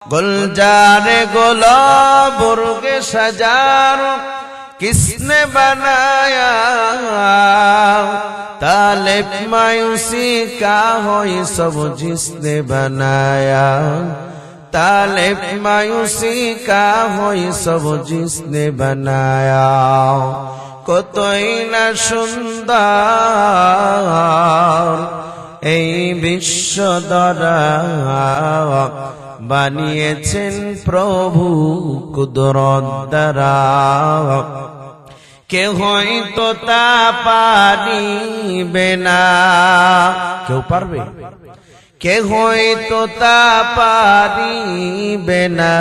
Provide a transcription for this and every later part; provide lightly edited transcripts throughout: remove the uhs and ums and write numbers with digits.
गुलजार गुलाबों के सजारो किसने बनाया, तालिब मायूसी का हो ये सब जिसने बनाया, तालिब मायूसी का हो ये सब जिसने बनाया। কতই না সুন্দর এই বিশ্ব ধরা বানিয়েছেন প্রভু কুদরত দ্বারা, কেউ হয়তো তা পারিবে না, কেউ পারবে? কেউ হয়তো তা পারিবে না,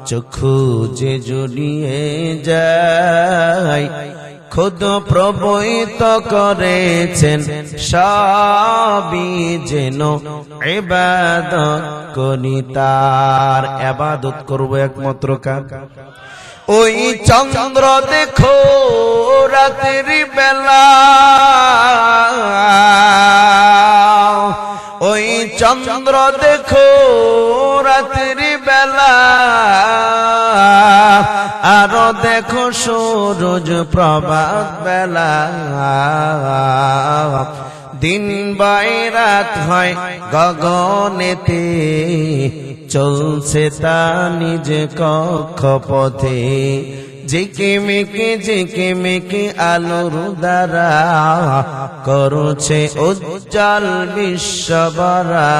চক্ষু যে জড়িয়ে যায় খুদ প্রভুই তো করেছেন সবই যেন ইবাদত করি তার। ইবাদত করব একমাত্র কার? ওই চন্দ্র দেখো রাতের বেলা, ওই চন্দ্র দেখো রাতের বেলা, আরো দেখো সূরজ প্রভাত বেলা, দিন বাই রাত হয় গগনেতে, চলছে তা নিজ কক্ষপথে, ঝিকিমিকি আলোর দ্বারা করছে উজ্জ্বল বিশ্বভরা,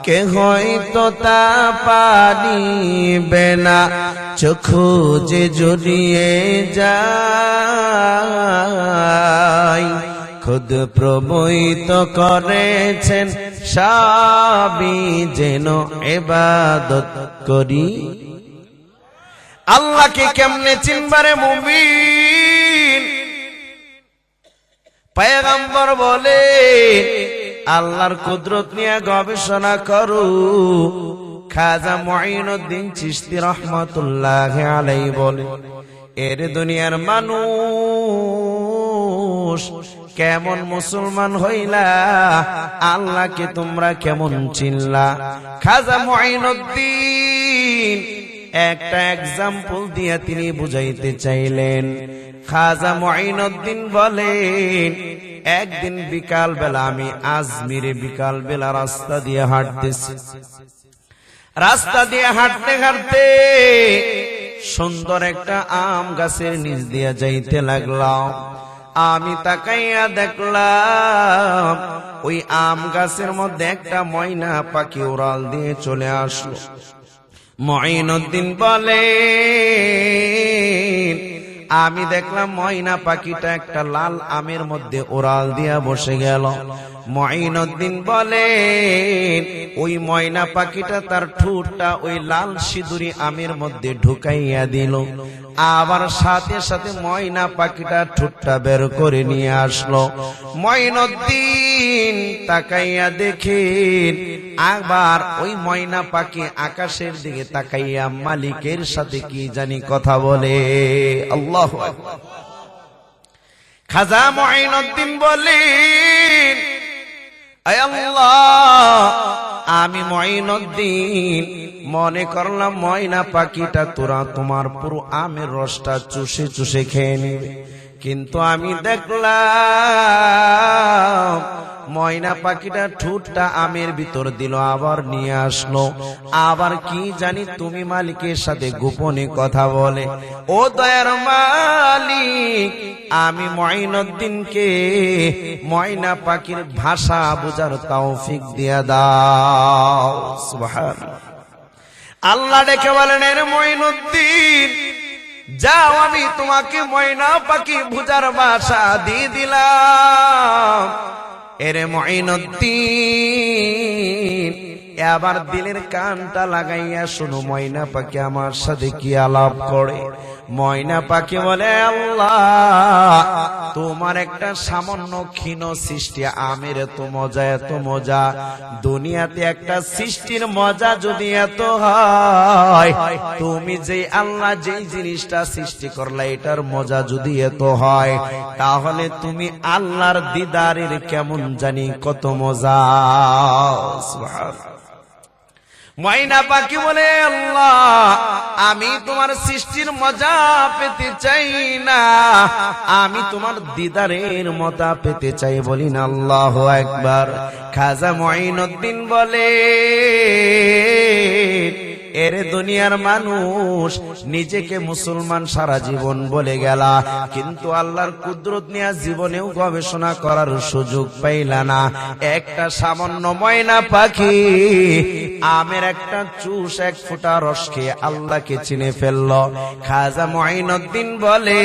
কে হয়তো তা পারিবে না, চক্ষু যে জড়িয়ে যায় খুদ প্রভুই তো করেছেন সবই যেন ইবাদত করি। আল্লাহকে কেমনে চিনবারে মুমিন? পয়গম্বর বলে আল্লাহর কুদরত নিয়ে গবেষণা করো। খাজা মুঈনুদ্দিন চিশতি রহমাতুল্লাহি আলাইহি বলে, এর দুনিয়ার মানুষ কেমন মুসলমান হইলা, আল্লাহকে তোমরা কেমন চিনলা? খাজা মুঈনুদ্দিন একটা এক্সাম্পল দিয়ে তিনি বুঝাইতে চাইলেন। খাজা মুঈনুদ্দিন বলেন, একদিন বিকাল বেলা আমি আজমিরে বিকাল বেলা রাস্তা দিয়ে হাঁটতেছি, রাস্তা দিয়ে হাঁটতে হাঁটতে সুন্দর একটা আম গাছের নিচ দিয়ে যাইতে লাগলাম। আমি তাকাইয়া দেখলাম ওই আম গাছের মধ্যে একটা ময়না পাখি উড়াল দিয়ে চলে আসলো। মুঈনুদ্দিন বলেন, আমি দেখলাম ময়না পাখিটা একটা লাল আমের মধ্যে উড়াল দিয়া বসে গেল। মুঈনুদ্দিন বলেন, ওই ময়না পাখিটা তার ঠোঁটটা ওই লাল সিঁদুরি আমের মধ্যে ঢুকাইয়া দিল, আবার সাথে সাথে ময়না পাখিটা ঠোঁটটা বের করে নিয়ে আসলো। মুঈনুদ্দিন তাকাইয়া দেখেন, আবার ওই ময়না পাখি আকাশের দিকে তাকাইয়া মালিকের সাথে কি জানি কথা বলে। আল্লাহু আকবার। খাজা মুঈনুদ্দিন বলেন, আয় আল্লাহ, আমি মুঈনুদ্দিন মনে করলাম ময়না পাখিটা তোরা তোমার পুরো আমের রসটা চুষে চুষে খেয়ে নিবে, কিন্তু আমি দেখলাম ময়না পাখিটা ঠোঁটটা আমের ভিতর দিল, আবার নিয়ে আসলো। আবার কি জানি তুমি মালিকের সাথে গোপনে কথা বলে। ও দয়ার মালিক, আমি মুঈনুদ্দিনকে ময়না পাখির ভাষা বোঝার তৌফিক দিয়া দাও। সুবহানাল্লাহ। আল্লাহ ডেকে বলেন, এর মুঈনুদ্দিন যাও, আমি তোমাকে ময়না পাখি বুঝার ভাষা দিয়ে দিলাম। এরে মুঈনুদ্দিন এবার দিলের কানটা লাগাইয়া শোনো, ময়না পাখি আমার সাথে কি আলাপ করে। ময়না পাখি বলে, আল্লাহ, তোমার একটা সামান্য ক্ষীণ সৃষ্টি আমের এত মজা, এত মজা, দুনিয়াতে একটা সৃষ্টির মজা যদি এত হয়, তুমি যে আল্লাহ যেই জিনিসটা সৃষ্টি করলা এটার মজা যদি এত হয়, তাহলে তুমি আল্লাহর দিদারের কেমন জানি কত মজা। সুবহানাল্লাহ। ময়না পাখি বলে, আল্লাহ আমি তোমার সৃষ্টির মজা পেতে চাই না, আমি তোমার দিদারের মজা পেতে চাই। বলি না আল্লাহু আকবার। খাজা মঈনুদ্দিন বলে, এরে দুনিয়ার মানুষ, নিজেকে মুসলমান সারা জীবন বলে গেলা, কিন্তু আল্লাহর কুদরত নিয়ে জীবনেও গবেষণা করার সুযোগ পাইলা না। একটা সামান্য ময়না পাখি আমের একটা চুষ, এক ফোঁটা রস খেয়ে আল্লাহকে চিনে ফেলল। খাজা মঈনুদ্দিন বলে,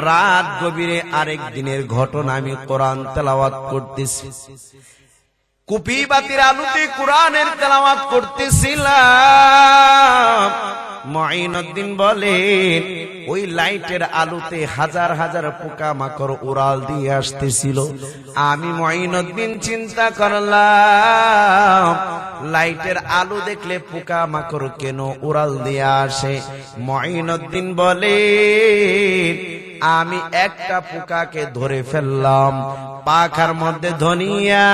রাত গভীরে আরেক দিনের ঘটনা আমি কোরআন তেলাওয়াত করতেছি, কুপি বাতির আলোতে কোরআনের তেলাওয়াত করতেছিলাম। মঈনুদ্দিন বলেন, ওই লাইটের আলোতে হাজার হাজার পোকা মাকড় উড়াল দিয়ে আসতেছিল। আমি মঈনুদ্দিন চিন্তা করলাম, লাইটের আলো দেখলে পোকা মাকড় কেন উড়াল দিয়ে আসে? মঈনুদ্দিন বলেন, আমি একটা পোকাকে ধরে ফেললাম, পাখার মধ্যে ধনিয়া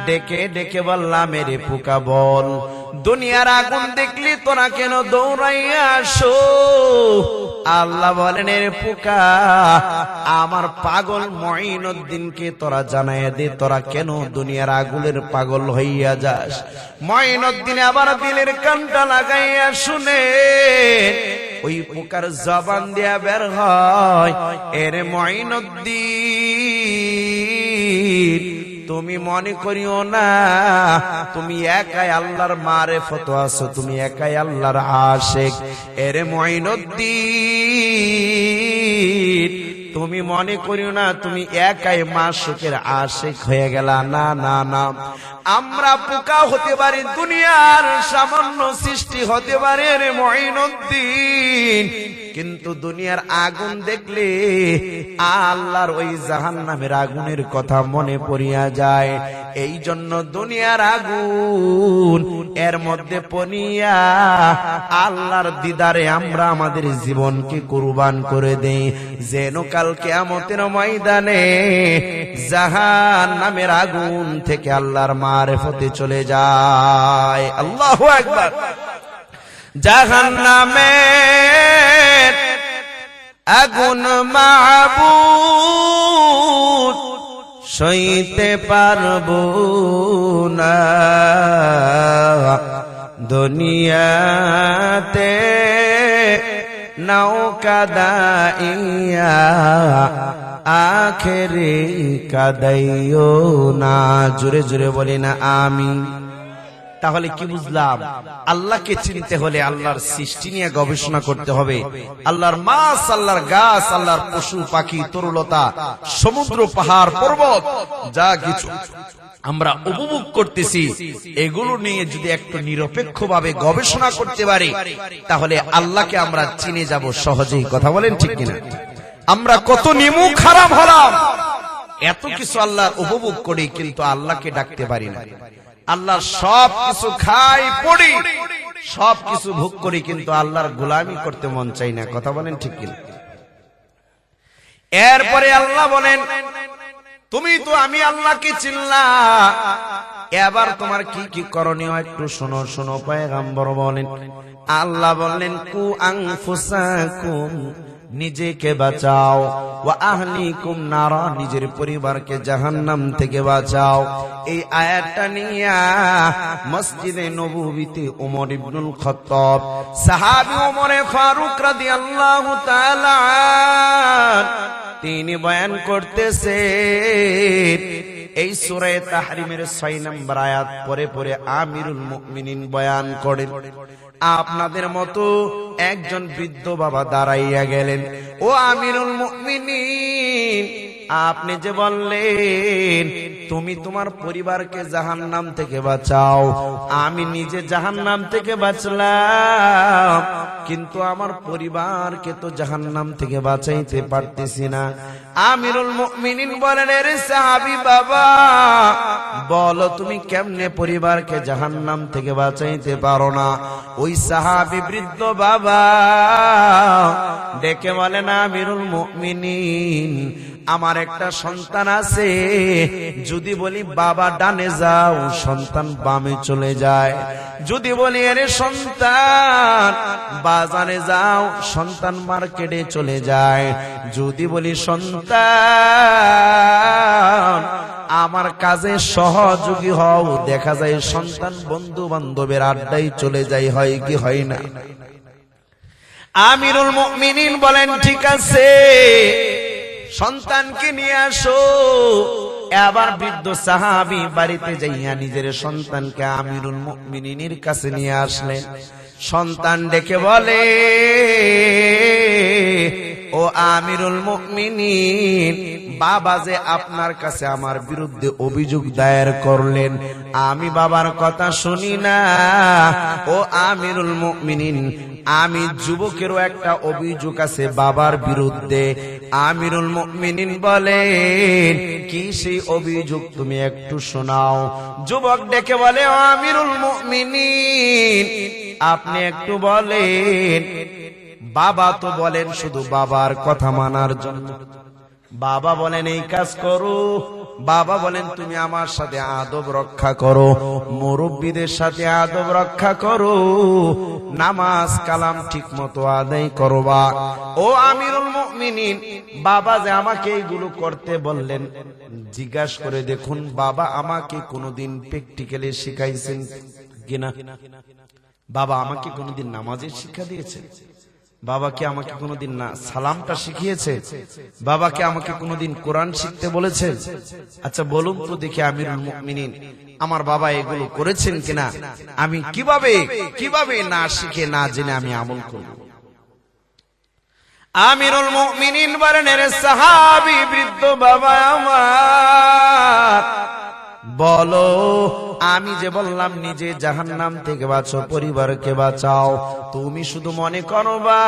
ডেকে ডেকে বললাম, মেরে পোকা বল, দুনিয়ার আগুন দেখলি তোরা কেন দৌড়াইয়া আসো? আল্লাহ বলেন, এর পোকা, আমার পাগল মঈনুদ্দিনকে তোরা জানাইয়া দে, তোরা কেন দুনিয়ার আগুনের পাগল হইয়া যাস। মঈনুদ্দিন আবার দিলের কানটা লাগাইয়া শুনে, ওই পোকার জবান দিয়া বের হয়, এর মঈনুদ্দিন, তুমি মনে করিও না তুমি একাই আল্লাহর মারেফত আছো, তুমি একাই আল্লাহর আশিক। এরে মঈনুদ্দিন, তুমি মনে করিও না তুমি একাই মাশুকের আশিক হয়ে গেলা। না না না, আমরা পোকা হতে পারি, দুনিয়ার সামান্য সৃষ্টি হতে পারে রে মঈনুদ্দিন, কিন্তু দুনিয়ার আগুন দেখলে আল্লাহর ওই জাহান্নামের আগুনের কথা মনে পড়িয়া যায়। এই জন্য দুনিয়ার আগুন এর মধ্যে পড়িয়া আল্লাহর দিদারে আমরা আমাদের জীবনকে কুরবান করে দেই, যেন কাল কিয়ামতের ময়দানে জাহান্নামের আগুন থেকে আল্লাহর মারেফতে চলে যায়। আল্লাহু আকবার। জাহান্নামের আগুন মাবুদ সইতে পারবো না, দুনিয়াতে নৌকা দাইয়া আখেরে কাদাইও না। জোরে জোরে বলি না আমিন। তাহলে কি বুঝলাম? আল্লাহকে চিনতে হলে আল্লাহর সৃষ্টি নিয়ে গবেষণা করতে হবে। আল্লাহর মাছ, আল্লাহর গাছ, আল্লাহর পশু পাখি, তরুলতা, সমুদ্র, পাহাড়, পর্বত, যা কিছু আমরা উপভোগ করতেছি, এগুলো নিয়ে যদি একটু নিরপেক্ষভাবে গবেষণা করতে পারি, তাহলে আল্লাহকে আমরা চিনে যাব সহজেই। কথা বলেন ঠিক কিনা? আমরা কত নিমু খারাপ হলাম, এত কিছু আল্লাহর উপভোগ করি, কিন্তু আল্লাহকে ডাকতে পারি না। আল্লাহর সব কিছু খাই পড়ি, সব কিছু ভোগ করি, কিন্তু আল্লাহর গোলামি করতে মন চাই না। কথা বলেন ঠিক কিনা? এরপরে আল্লাহ বলেন, তুমি তো আমি আল্লাহকে চিনলা, এবার তোমার কি কি করণীয় একটু শোনো। শোনো, পয়গম্বর বলেন, আল্লাহ বললেন, কু আনফুসাকুম, নিজেকে বাঁচাও, ওয়া আহলিকুম নারা, নিজের পরিবারকে জাহান্নাম থেকে বাঁচাও। এই আয়াতটা নিয়ে মসজিদে নববীতে ওমর ইবনুল খাত্তাব, সাহাবী ওমর ফারুক রাদিয়াল্লাহু তাআলা তিনি বয়ান করতেছেন। এই সূরা তাহরিমের 6 নম্বর আয়াত পরে পরে আমিরুল মুমিনিন বয়ান করেন, আপনাদের মতো একজন বৃদ্ধ বাবা দাঁড়াইয়া গেলেন, ও আমিরুল মুমিনিন, আপনি যে বললেন তুমি তোমার পরিবারকে জাহান্নাম থেকে বাঁচাও, আমি নিজে জাহান্নাম থেকে বাঁচলাম, কিন্তু আমার পরিবারকে তো জাহান্নাম থেকে বাঁচাইতে পারতেছি না। আমিরুল মুমিনিন বলেন, এরে সাহাবী বাবা, বলো তুমি কেমনে পরিবারকে জাহান্নাম থেকে বাঁচাইতে পারো না? ওই সাহাবী বৃদ্ধ বাবা ডেকে বলেন, আমিরুল মুমিনিন, আমার একটা সন্তান আছে, যদি বলি বাবা ডানে যাও, সন্তান বামে চলে যায়। যদি বলি আরে সন্তান বাজারে যাও, সন্তান মার্কেটে চলে যায়। যদি বলি সন্তান আমার কাজে সহযোগী হও, দেখা যায় সন্তান বন্ধু বান্ধবের আড্ডায় চলে যায়। হয় কি হয় না? আমিরুল মুমিনিন বলেন, ঠিক আছে, সন্তানকে নিয়ে আসো। এবার বৃদ্ধ সাহাবী বাড়িতে যাইয়া নিজের সন্তানকে আমিরুল মুমিনিনের কাছে নিয়ে আসলেন। সন্তান ডেকে বলে, ও আমিরুল মুমিনিন, বাবা যে আপনার কাছে আমার বিরুদ্ধে অভিযোগ দায়ের করলেন, আমি বাবার কথা শুনি না। ও আমিরুল মুমিনিন, আমি যুবকেরও একটা অভিযোগ আছে বাবার বিরুদ্ধে। আমিরুল মুমিনিন বলেন, কি সেই অভিযোগ তুমি একটু শোনাও। যুবক ডেকে বলে, ও আমিরুল মুমিনিন, আপনি একটু বলেন। বাবা তো বলেন শুধু বাবার কথা মানার জন্য। বাবা বলেন এই কাজ করো, বাবা বলেন তুমি আমার সাথে আদব রক্ষা করো, মুরব্বীদের সাথে আদব রক্ষা করো, নামাজ কালাম ঠিক মতো আদায় করবা। ও আমিরুল মুমিনিন, বাবা যে আমাকে এইগুলো করতে বললেন, জিজ্ঞাসা করে দেখুন বাবা আমাকে কোনোদিন প্র্যাকটিক্যালি শিখাইছেন কিনা? বাবা আমাকে কোনোদিন নামাজের শিক্ষা দিয়েছেন? বাবাকে আমাকে কোনোদিন না সালামটা শিখিয়েছে? বাবাকে আমাকে কোনোদিন কোরআন শিখতে বলেছে? আচ্ছা বলুন তো দেখি আমিরুল মুমিনিন, আমার বাবা এগুলো করেছেন কিনা? আমি কিভাবে না শিখে না জেনে আমি আমল করব? আমিরুল মুমিনিন বলেন, এর সাহাবী বৃদ্ধ বাবা আমার, বলো, আমি যে বললাম নিজে জাহান্নাম থেকে বাঁচো, পরিবারকে বাঁচাও, তুমি শুধু মনে করবা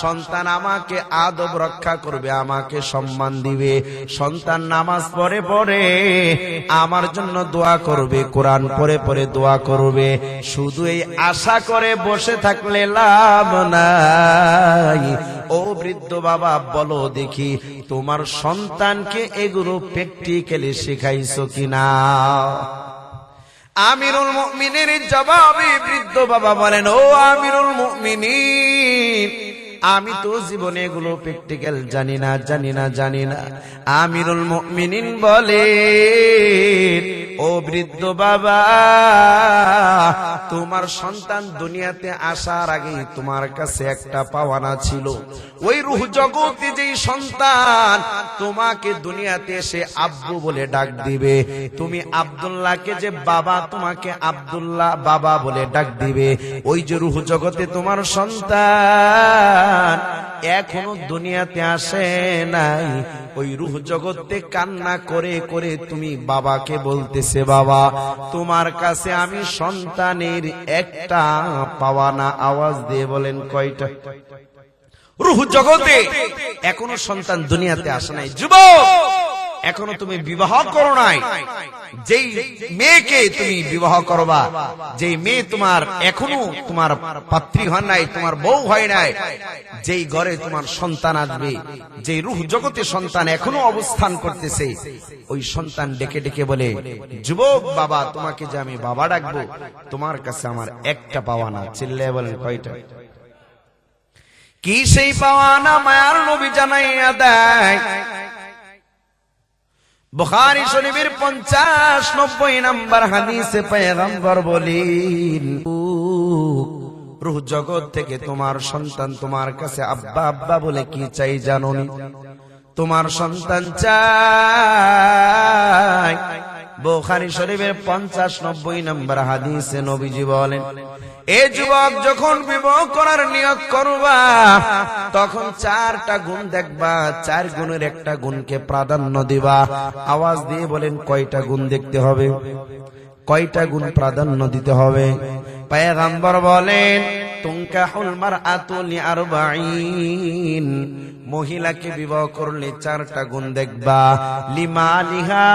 সন্তান আমাকে আদব রক্ষা করবে, আমাকে সম্মান দিবে, সন্তান নামাজ পড়ে পড়ে আমার জন্য দোয়া করবে, কোরআন পড়ে পড়ে দোয়া করবে, শুধু এই আশা করে বসে থাকলে লাভ নাই। ও বৃদ্ধ বাবা, বলো দেখি তোমার সন্তানকে এগুলো প্র্যাকটিক্যালি শিখাইছো কিনা? আমিরুল মুমিনের জবাবে বৃদ্ধ বাবা বলেন, ও আমিরুল মুমিনিন, আমি তো জীবনে এগুলো প্র্যাকটিক্যাল জানি না। আমিরুল মুমিনিন বলে, ও বৃদ্ধ বাবা, তোমার সন্তান দুনিয়াতে আসার আগে তোমার কাছে একটা পাওয়ানা ছিল। ওই রূহ জগতে যেই সন্তান তোমাকে দুনিয়াতে এসে আব্বু বলে ডাক দিবে, তুমি আব্দুল্লাহকে যে বাবা, তোমাকে আব্দুল্লাহ বাবা বলে ডাক দিবে, ওই যে রূহ জগতে তোমার সন্তান এখনো দুনিয়াতে আসে নাই, ওই রূহ জগতে কান্না করে করে তুমি বাবাকে বলতেছে, বাবা তোমার কাছে আমি সন্তানের একটা পাওয়ানা। আওয়াজ দিয়ে বলেন কয়টা? রূহ জগতে এখনো সন্তান দুনিয়াতে আসে নাই। যুবক, এখনো তুমি বিবাহ করো নাই। যেই মেয়েকে তুমি বিবাহ করবা, যেই মেয়ে তোমার এখনো তোমার পাত্রী হয় নাই, তোমার বউ হয় নাই, যেই ঘরে তোমার সন্তান আসবে, যেই রূহ জগতে সন্তান এখনো অবস্থান করতেছে, ওই সন্তান ডেকে ডেকে বলে, যুবক বাবা, তোমাকে যে আমি বাবা ডাকবো, তোমার কাছে আমার একটা পাওয়ানা। চিল্লায় বলেন কয়টা? কি সেই পাওয়ানা? মায়ার নবী জানাইয়া দেয়। বুখারী শরীফের 50-90 নম্বর হাদিসে পয়গম্বর বলেন, রূহ জগৎ থেকে তোমার সন্তান তোমার কাছে আব্বা আব্বা বলে কি চাই জানোনি? তোমার সন্তান চাই। বুখারী শরীফের 50-90 নম্বর হাদিসে নবীজি বলেন, এ যুবক, যখন বিবাহ করার নিয়ত করবা, তখন 4টা গুণ দেখবা, 4 গুণের একটা গুণকে প্রাধান্য দিবা। আওয়াজ দিয়ে বলেন কয়টা গুণ দেখতে হবে? কয়টা গুণ প্রাধান্য দিতে হবে? পয়গম্বর বলেন, তুনকাহুল মারআতু লিআরবাঈন, মহিলাকে বিবাহ করলে 4টা গুণ দেখবা। লিমালিহা,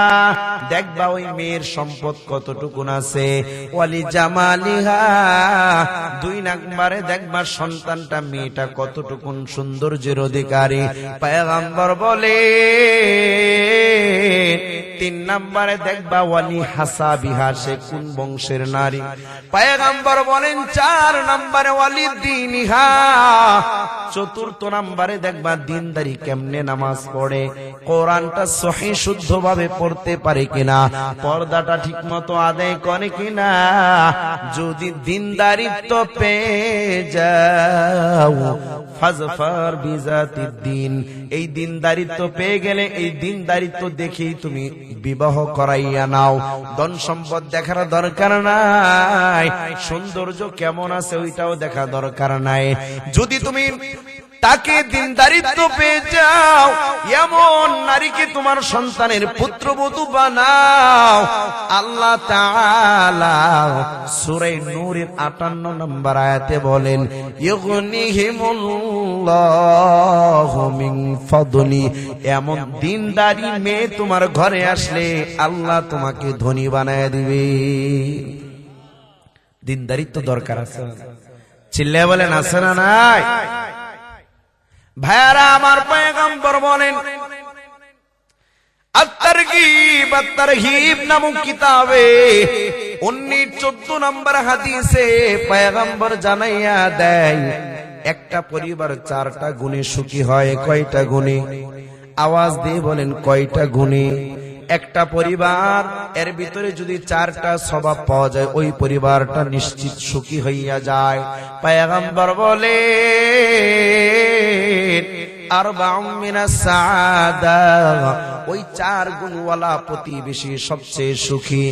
দেখবা ওই মেয়ের সম্পদ কতটুকুন আছে। ওয়ালি জামালিহা, 2 নম্বরে দেখবা সন্তানটা মেয়েটা কতটুকুন সৌন্দর্যের অধিকারী। পয়গম্বর বলে 3 নম্বরে দেখবা ওয়ালি হাসাবিহা, সে কোন বংশের নারী। পয়গম্বর বলেন 4 নম্বরে ওয়ালি দীনিহা, 4র্থ নম্বরে দেখবা দিনদারি কেমনে নামাজ পড়ে, কোরআনটা সহিহ শুদ্ধভাবে পড়তে পারে কিনা, পর্দাটা ঠিকমতো আদায় করে কিনা। যদি দিনদারিত্ব পেয়ে যাও ফাজফার বিজাতিদ দ্বীন, এই দিনদারিত্ব পেয়ে গেলে এই দিনদারিত্ব দেখেই তুমি বিবাহ করাইয়া নাও। ধন সম্পদ দেখার দরকার নাই, সৌন্দর্য কেমন আছে ওইটাও দেখা দরকার নাই। যদি তুমি তাকে দিনদারিত্ব পেয়ে যাও, এমন নারীকে তোমার সন্তানের পুত্রবধূ বানাও। আল্লাহ তাআলা সূরা নূরের 58 নম্বর আয়াতে বলেন, ইগনিহিমুল্লাহু মিন ফাদলি, এমন দিনদারি মেয়ে তোমার ঘরে আসলে আল্লাহ তোমাকে ধনী বানায় দিবে। দিনদারিত্ব দরকার আছে, চিল্লায় বলেন আছে না নাই? ভাইয়ারা আমার, পয়গম্বর বলেন আত-তারগীব আত-তারহিব নামক কিতাবে 19-14 নম্বর হাদিসে পয়গম্বর জানাইয়া দেয়, একটা পরিবার 4টা গুণে সুখী হয়। কয়টা গুণে? আওয়াজ দিয়ে বলেন কয়টা গুণে? একটা পরিবার এর ভিতরে যদি 4টা স্বভাব পাওয়া যায়, ওই পরিবারটা নিশ্চিত সুখী হইয়া যায়। পয়গম্বর বলে আরবাউম মিনাস সাআদা, ওই 4 গুণওয়ালা প্রতিবেশী সবচেয়ে সুখী।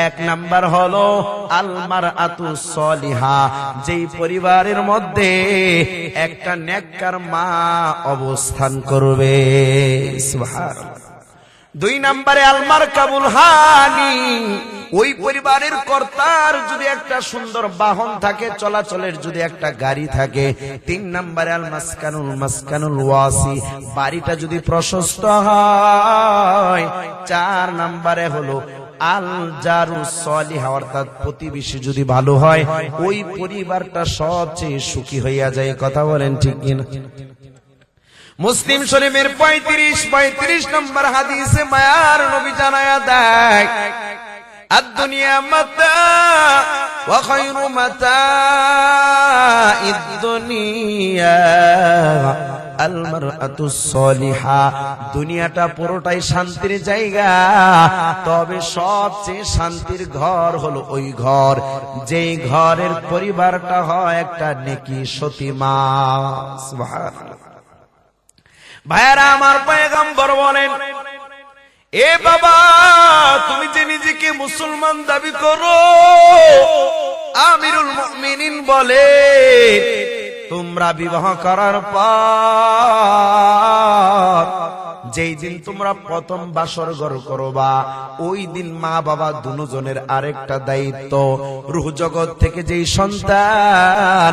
1 নাম্বার হলো আল মারআতু সলিহা, যেই পরিবারের মধ্যে একটা নেককার মা অবস্থান করবে। সুবহানাল্লাহ। 2 নম্বরে আল মারকাবুল হানি, ওই পরিবারের কর্তার যদি একটা সুন্দর বাহন থাকে, চলাচলের যদি একটা গাড়ি থাকে। 3 নম্বরে আল মাসকানুল ওয়াসি, বাড়িটা যদি প্রশস্ত হয়। 4 নম্বরে হলো আল জারুস সলিহা, অর্থাৎ প্রতিবেশী যদি ভালো হয়, ওই পরিবারটা সবচেয়ে সুখী হইয়া যায়। কথা বলেন ঠিক কিনা? মুসলিম শরীফের 35 নম্বর হাদিসে মায়ার নবী জানায়া দেয়, আদ-দুনিয়া মাতা ওয়া খায়রু মাতা'id দুনিয়া আল মারআতুস সলিহা, দুনিয়াটা পুরোটাই শান্তির জায়গা, তবে সবচেয়ে শান্তির ঘর হলো ওই ঘর যেই ঘরের পরিবারটা হয় একটা নেকি সতী মা। সুবহানাল্লাহ। ভাইয়ারা আমার, পয়গম্বর বলেন, এ বাবা, তুমি যে নিজেকে মুসলমান দাবি করো, আমিরুল মুমিনিন বলে তোমরা বিবাহ করার পর যেই দিন তোমরা প্রথম বাসর ঘর করবা, ওই দিন মা বাবা দুজনের আরেকটা দায়িত্ব। রূহ জগৎ থেকে যেই সন্তান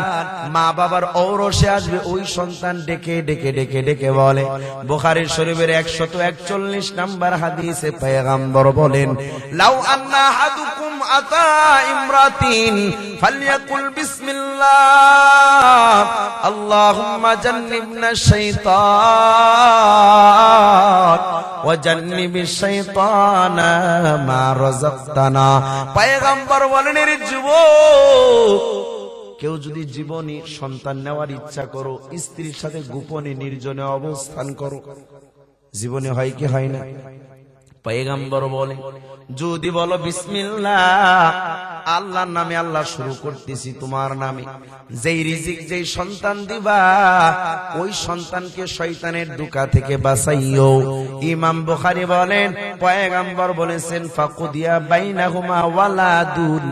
মা বাবার ঔরসে আসবে, ওই সন্তান ডেকে ডেকে ডেকে ডেকে বলে। বুখারী শরীফের 141 নম্বর হাদিসে পয়গম্বর বলেন, লাউ আন্না আহাদুকুম আতা ইমরাতিন ফালইয়াকুল বিসমিল্লাহ আল্লাহুম্মা জান্নিবনা শাইতান ওয়া জান্নিবিশ শাইতানা মা রাযাকতানা। পয়গম্বর বলেন, এর যুবক, কেউ যদি জীবনে সন্তান নেওয়ার ইচ্ছা করো, স্ত্রীর সাথে গোপনে নির্জনে অবস্থান করো, জীবনে হয় কি হয় না? পয়গম্বর বলে, যদি বলো বিসমিল্লাহ, আল্লাহর নামে, আল্লাহ শুরু করতেছি তোমার নামে, যেই রিজিক যেই সন্তান দিবা, ওই সন্তানকে শয়তানের ধোঁকা থেকে বাঁচাইও। ইমাম বুখারী বলেন, পয়গম্বর বলেছেন, ফাকুদিয়া বাইনাহুমা ওয়ালাদুন,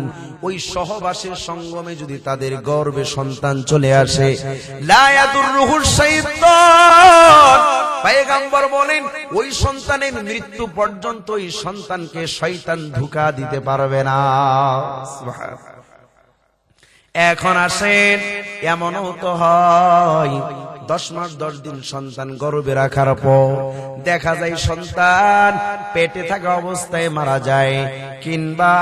ওই সহবাসের সঙ্গমে যদি তাদের গর্ভে সন্তান চলে আসে, লা ইয়াদুররুহু শাইতান, পয়গম্বর বলেন, ওই সন্তানের মৃত্যু পর্যন্ত ওই সন্তানকে শয়তান ধোঁকা দিতে পারবে না। এখন আসেন, এমনও তো হয় 10 মাস 10 দিন সন্তান গর্ভে রাখার পর দেখা যায় সন্তান পেটে থাকা অবস্থায় মারা যায়, কিংবা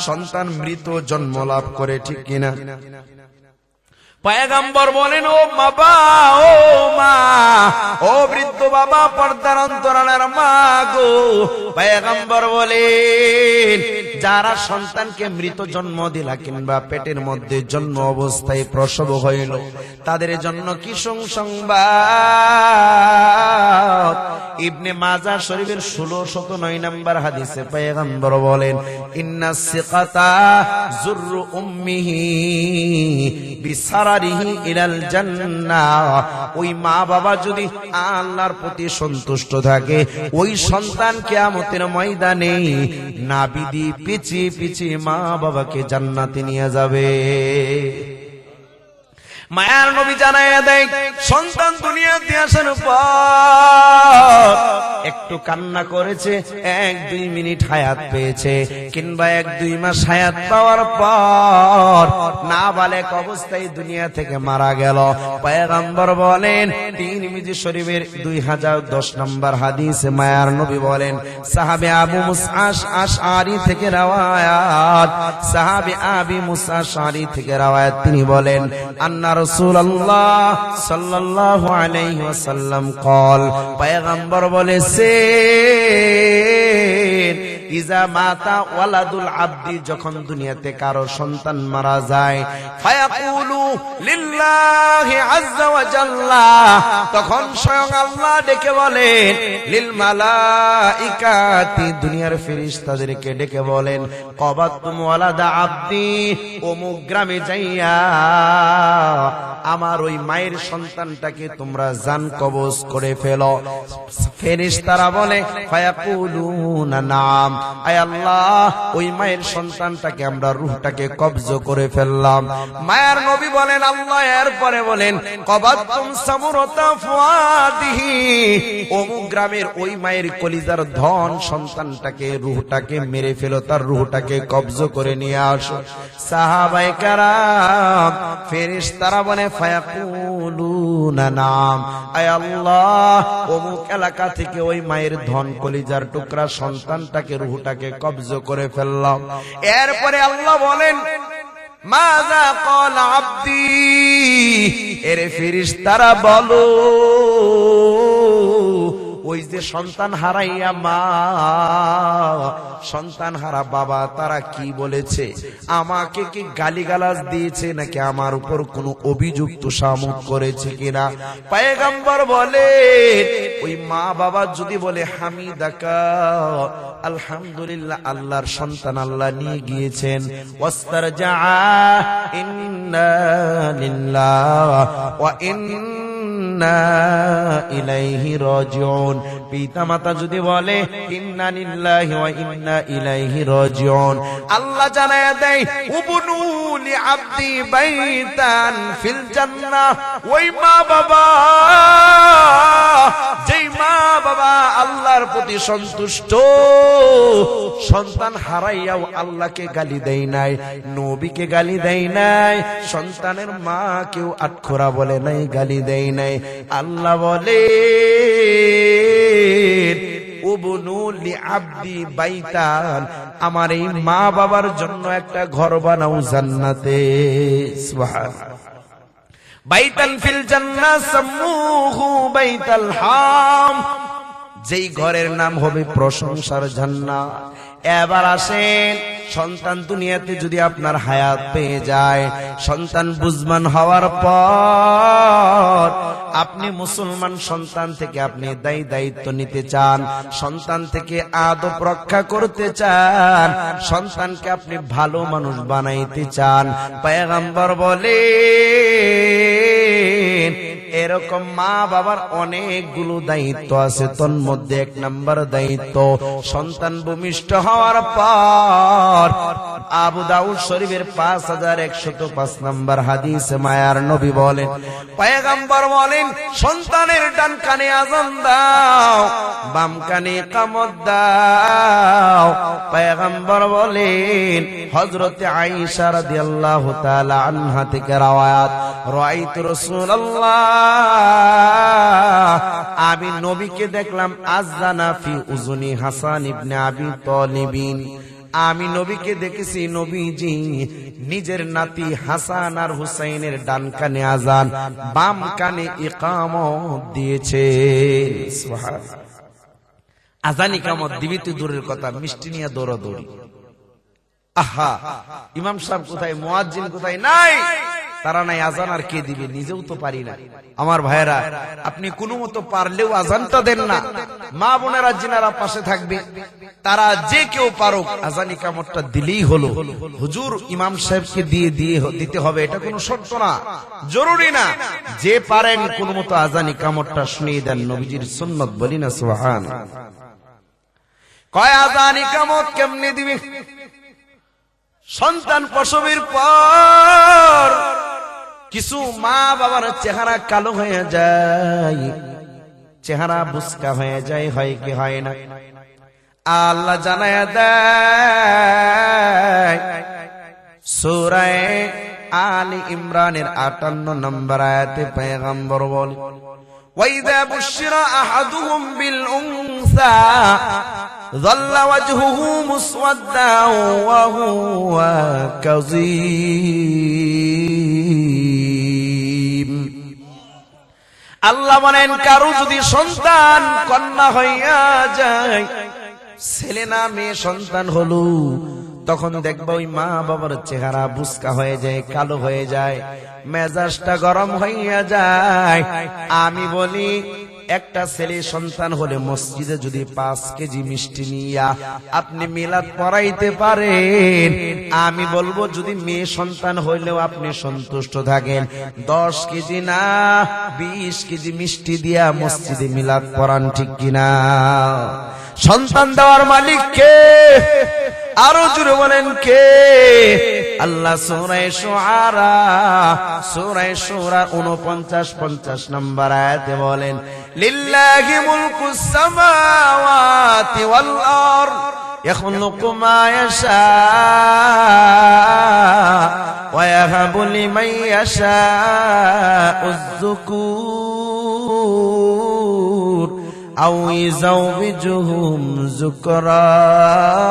সন্তান মৃত জন্ম লাভ করে, ঠিক কিনা? পয়গম্বর বলেন, ও বাবা, ও মা, ও বৃদ্ধ বাবা, পর্দার অন্তরালের মা গো, পয়গম্বর বলেন যারা সন্তানকে মৃত জন্ম দিলা কিংবা পেটের মধ্যে জন্ম অবস্থায় প্রসব হইল, তাদের জন্য কি সুসংবাদ। ইবনে মাজাহ শরীফের 1609 নম্বর হাদিসে পয়গম্বর বলেন, ইন্নাস সিকাতা যুররু উম্মিহি বিসারারিহি ইলাল জান্নাহ। ওই মা বাবা যদি আল্লাহর প্রতি সন্তুষ্ট থাকে, ওই সন্তান কিয়ামতের ময়দানে নাবিদি পিছিয়ে পিছিয়ে মা বাবাকে জান্নাতে নিয়ে যাবে। মায়ার নবী জানাইয়া দেয়, সন্তান দুনিয়াতে আসার পর একটু কান্না করেছে, 1-2 মিনিট হায়াত পেয়েছে, কিংবা 1-2 মাস হায়াত পাওয়ার পর নাবালেক অবস্থায় দুনিয়া থেকে মারা গেল। পয়গম্বর বলেন, তিরমিজি শরীফের 2010 নম্বর হাদিসে মায়ার নবী বলেন, সাহাবী আবু মুসা আশআরী থেকে রাওয়ায়াত, সাহাবী আবি মুসা আশআরী থেকে রাওয়ায়াত, তিনি বলেন, আন্না রাসূলুল্লাহ সাল্লাল্লাহু আলাইহি ওয়াসাল্লাম قال, পয়গম্বর বলেছেন, ইজা মাতা ওয়ালাদুল আবদি, যখন দুনিয়াতে কারো সন্তান মারা যায়, ফায়াকুলু লিল্লাহি আযজা ওয়া জাল্লা, তখন স্বয়ং আল্লাহ ডেকে বলেন, লিল মালাইকাতি, দুনিয়ার ফেরেশতাদেরকে ডেকে বলেন, কবাতুম ওয়ালাদা আবদি, অমুক গ্রামে যাইয়া আমার ওই মায়ের সন্তানটাকে তোমরা জান কবজ করে ফেলো। ফেরেশতারা বলে, ফায়াকুলুনা নাম, আয় আল্লাহ, ওই মায়ের সন্তানটাকে আমরা রূহটাকে কবজ করে ফেললাম। মায়ের নবী বলেন, আল্লাহ এরপরে বলেন, কবাতুম সামুরাতা ফুয়াদিহি, অমুক গ্রামের ওই মায়ের কলিজার ধন সন্তানটাকে, রূহটাকে মেরে ফেলো, তার রূহটাকে কবজ করে নিয়ে আসো। সাহাবায়ে কেরাম, ফেরেশতারা বলে, ফায়াকুলুনা নাম, আয় আল্লাহ, অমুক এলাকা থেকে ওই মায়ের ধন কলিজার টুকরা সন্তানটাকে, রূহটাকে কবজ করে ফেললাম। এরপরে আল্লাহ বলেন, মাযা ক্বাল আবদি, এরে ফেরেশতারা বলো, ওই যে সন্তান হারাইয়া মা, সন্তান হারা বাবা, তারা কি বলেছে? আমাকে কি গালিগালাজ দিয়েছে, নাকি আমার উপর কোনো অভিযোগ তোষামোদ করেছে কিনা? পয়গম্বর বলে, ওই মা বাবা যদি বলে হামিদাকা, আলহামদুলিল্লাহ, আল্লাহর সন্তান আল্লাহ নিয়ে গিয়েছেন, ওয়াস্তারজা ইন্না লিল্লাহি ওয়া ইন্না ইলাইহি রাজিউন, পিতা মাতা যদি বলে ইন্না লিল্লাহি ওয়া ইন্না ইলাইহি রাজিউন, আল্লাহ জানায়া দেয়, উবনু লি আবদি বাইতান ফিল জান্নাহ। ওই মা বাবা, যেই মা বাবা আল্লাহর প্রতি সন্তুষ্ট, সন্তান হারাইয়াও আল্লাহকে গালি দেয় নাই, নবীকে গালি দেয় নাই, সন্তানের মাকেও আটখোরা বলে নাই, গালি দেয় নাই, আল্লাহ বলে, উবনু লি আবদি বাইতান, আমার এই মা বাবার জন্য একটা ঘর বানাও জান্নাতে। সুবহানাল্লাহ। বাইতান ফিল জান্নাহ সাম্মুহু বাইতাল হাম, যেই ঘরের নাম হবে প্রশংসার জান্নাত। এবার আসেন, সন্তান দুনিয়াতে যদি আপনার হায়াত পেয়ে যায়, সন্তান বুঝমান হওয়ার পর আপনি মুসলমান সন্তান থেকে আপনি দায়িত্ব নিতে চান, সন্তান থেকে আদব রক্ষা করতে চান, সন্তানকে আপনি ভালো মানুষ বানাইতে চান। পয়গম্বর বলেন, এরকম মা বাবার অনেকগুলো দায়িত্ব আছে, তোর মধ্যে 1 নম্বর দায়িত্ব, সন্তান ভূমিষ্ঠ হওয়ার পর আবু দাউদ শরীফের 5105 নম্বর হাদিসে মায়ার নবী বলেন, পয়গম্বর বলেন, সন্তানের ডান কানে আযান দাও, বাম কানে ইকামত দাও। পয়গম্বর বলেন, হযরতে আয়েশা রাদিয়াল্লাহু তাআলা আনহা থেকে রওয়ায়াত, রাআইতু রাসূলুল্লাহ, আমি নবীকে দেখলাম, আযানা ফি উযুনি হাসান ইবনে আবি তালিবিন, আমি নবীকে দেখেছি নবীজি নিজের নাতি হাসান আর হুসাইনের ডান কানে আযান, বাম কানে ইকামত দিয়েছে। সুবহানাল্লাহ। আযান ইকামত দিবি তো দূরের কথা, মিষ্টি নিয়ে দৌড়াদৌড়ি। আহা, ইমাম সাহেব কোথায়, মুয়াজ্জিন কোথায়? নাই, তারা নাই, আযান আর কে দিবে? নিজেও তো পারি না। আমার ভাইয়েরা, আপনি কোনো মতো পারলেও আযানটা দেন না। মা বোনেরা যিনারা পাশে থাকবে, তারা যে কেউ পারুক, আযান ইকামতটা দিলেই হলো। হুজুর ইমাম সাহেবকে দিতে হবে এটা কোনো শর্ত না, জরুরি না। যে পারেন কোনো মতো আযান ইকামতটা শুনিয়ে দেন, নবীজির সুন্নাত, বলি না সুবহানাল্লাহ। কয় আযান ইকামত কেমনে দিবে? সন্তান প্রসবের পর কিছু মা বাবার চেহারা কালো হয়ে যায়, চেহারা বুসকা হয়ে যায়, হয় কি হয় না? আল্লাহ জানায়া দেয় সূরা আলী ইমরানের 58 নম্বর আয়াতে পয়গম্বর বলে, ওয়াইযা বুশিরা আহাদুহুম বিল উনসা যাল্লা ওয়াজহুহু মুসওয়াদ্দান ওয়া হুয়া কাযীম। আল্লাহ বলেন, কারো যদি সন্তান কন্যা হইয়া যায়, ছেলে না মেয়ে সন্তান হলো, তখন দেখবা ওই মা বাবার চেহারা বুসকা হয়ে যায়, কালো হয়ে যায়, মেজাজটা গরম হইয়া যায়। আমি বলি, একটা ছেলে সন্তান হলে মসজিদে যদি 5 কেজি মিষ্টি নিয়া আপনি মিলাদ পড়াইতে পারেন, আমি বলবো যদি মেয়ে সন্তান হইলেও আপনি সন্তুষ্ট থাকেন, 10 কেজি না 20 কেজি মিষ্টি দিয়া মসজিদে মিলাদ পড়ান, ঠিক কিনা? সন্তান দেওয়ার মালিক কে? আরো জোরে বলেন কে? আল্লাহ সূরা শুআরা 49-50 নম্বর আয়াতে বলেন, লিল্লাহি মুলকুস সামাওয়াতি ওয়াল আরদ ইয়াখলুকু মা ইয়াশা ওয়া ইয়াহাবু লিমান ইয়াশা'উয যুকুর আও ইযাওবিজুহুম যুকরানা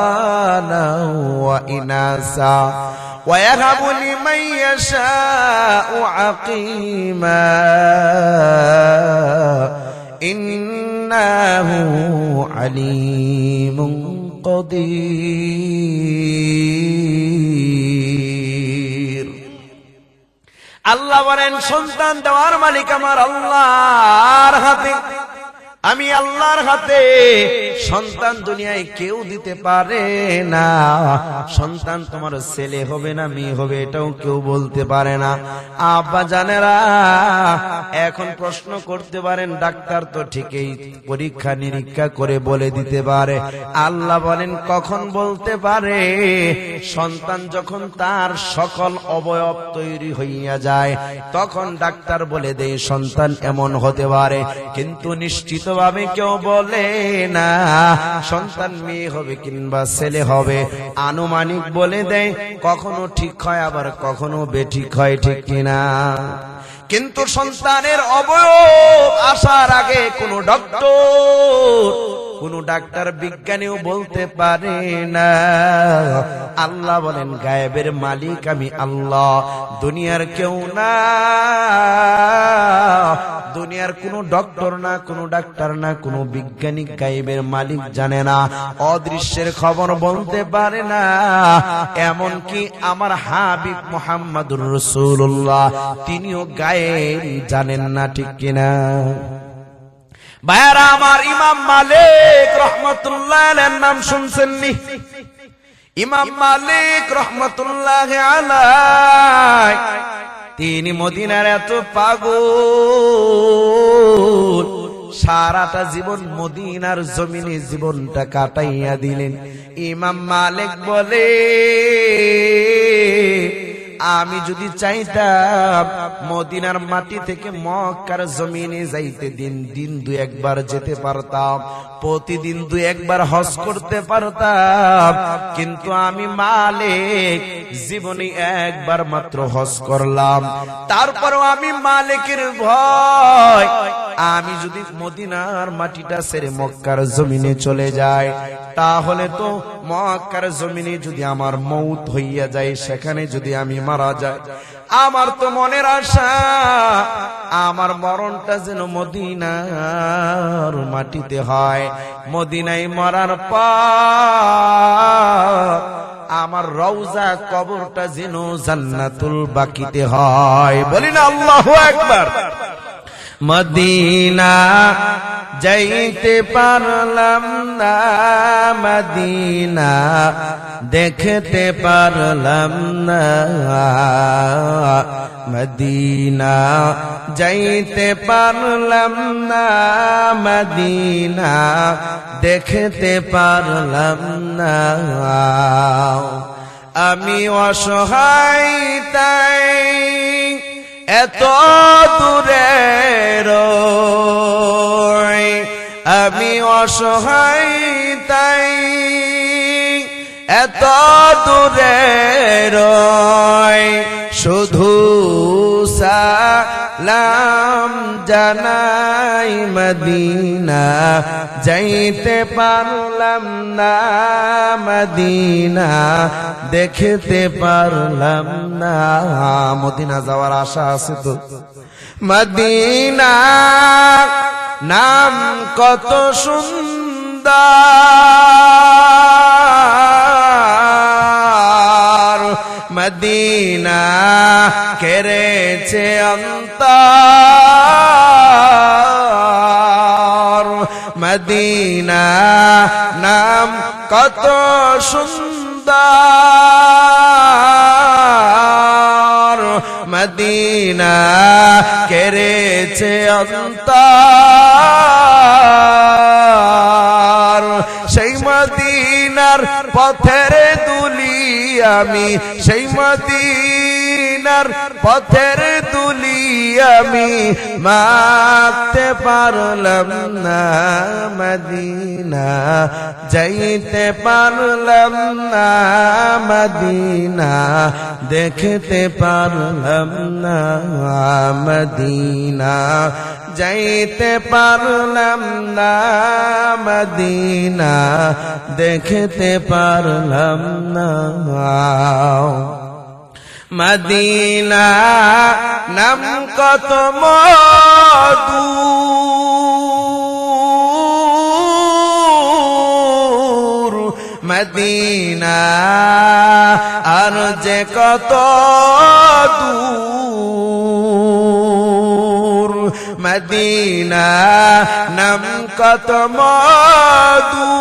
ওয়া ইনাসা ওয়া ইয়াহাবু লিমান ইয়াশা'উ আকিমা ইন্নাহু আলীমুন কাদির। আল্লাহ বলেন, সন্তান দেওয়ার মালিক আমার আল্লাহর হাতে, আমি আল্লাহর হাতে। সন্তান দুনিয়ায় কেউ দিতে পারে না। সন্তান তোমার ছেলে হবে না মেয়ে হবে এটাও কেউ বলতে পারে না। আব্বা জানেরা, এখন প্রশ্ন করতে পারেন, ডাক্তার তো ঠিকই পরীক্ষা নিরীক্ষা করে বলে দিতে পারে। আল্লাহ বলেন, কখন বলতে পারে? সন্তান যখন তার সকল অবয়ব তৈরি হইয়া যায়, তখন ডাক্তার বলে দেয় সন্তান এমন হতে পারে, কিন্তু নিশ্চিত ভাবে কেউ বলে না সন্তান মেয়ে হবে কিংবা ছেলে হবে। আনুমানিক বলে দেয়, কখনো ঠিক হয় আবার কখনো বেঠিক হয়, ঠিক কিনা? কিন্তু সন্তানের অবয়ব আসার আগে কোন ডাক্তার বিজ্ঞানীও বলতে পারে না। আল্লাহ বলেন, গায়েবের মালিক আমি আল্লাহ, দুনিয়ার কেউ না, দুনিয়ার কোন ডক্টর না, কোন ডাক্তার না, কোন বিজ্ঞানী গায়েবের মালিক জানে না, অদৃশ্যের খবর বলতে পারে না। এমনকি আমার হাবিব মুহাম্মদুর রাসূলুল্লাহ তিনিও গায়েব জানেন না, ঠিক কিনা? ভাইরা আমার, ইমাম মালিক রহমাতুল্লাহ আলাইহির নাম শুনছেননি? ইমাম মালিক রহমাতুল্লাহ আলাইহি তিনি মদিনার এত পাগল, সারাটা জীবন মদিনার জমিনে জীবনটা কাটাইয়া দিলেন। ইমাম মালিক বলে, আমি যদি চাইতাম মদিনার মাটি থেকে মক্কার জমিনে যাইতে দিন দুই একবার যেতে পারতাম, প্রতিদিন দুই একবার হজ করতে পারতাম, কিন্তু আমি মালিক জীবনে একবার মাত্র হজ করলাম। তারপরও আমি মালিকের ভয়, আমি যদি মদিনার মাটিটা ছেড়ে মক্কার জমিনে চলে যাই, তাহলে তো মক্কার জমিনে যদি আমার মৌত হইয়া যায়, সেখানে যদি আমি মারা যাই, আমার তো মনের আশা আমার মরণটা যেন মদিনার মাটিতে হয়। মদিনায় মরার পর আমার রওজা কবরটা যেন জান্নাতুল বাকিতে হয়। বলি না আল্লাহু আকবার। মদিনা যাইতে পারলাম না, মদিনা দেখতে পারলাম না, মদিনা যাইতে পারলাম না, মদিনা দেখতে পারলাম না। আমি অসহায় তাই এত দূরে রই, আমি অসহায় তাই এত দূরে রই, শুধু সালাম জানাই মদিনা যাইতে পারলাম না, মদিনা দেখতে পারলাম না। মদিনা যাওয়ার আশা আছে তো? মদিনা নাম কত সুন্দর, মদিনা কেড়েছে অন্তর, মদিনা নাম কত সুন্দর, মদিনা কেড়েছে অন্তর। সেই মদিনার পথের দুলি আমি, সেই মদিনার পথের দুলি আমি মাপতে পারলাম না, মদিনা যাইতে পারলাম না, মদিনা দেখতে পারলাম না, মদিনা যাইতে পারলাম না, মদিনা দেখতে পারলাম না। মদিনা নাম কত মধু, মদিনা আর যে কত দূর, মদিনা নাম কত মধু,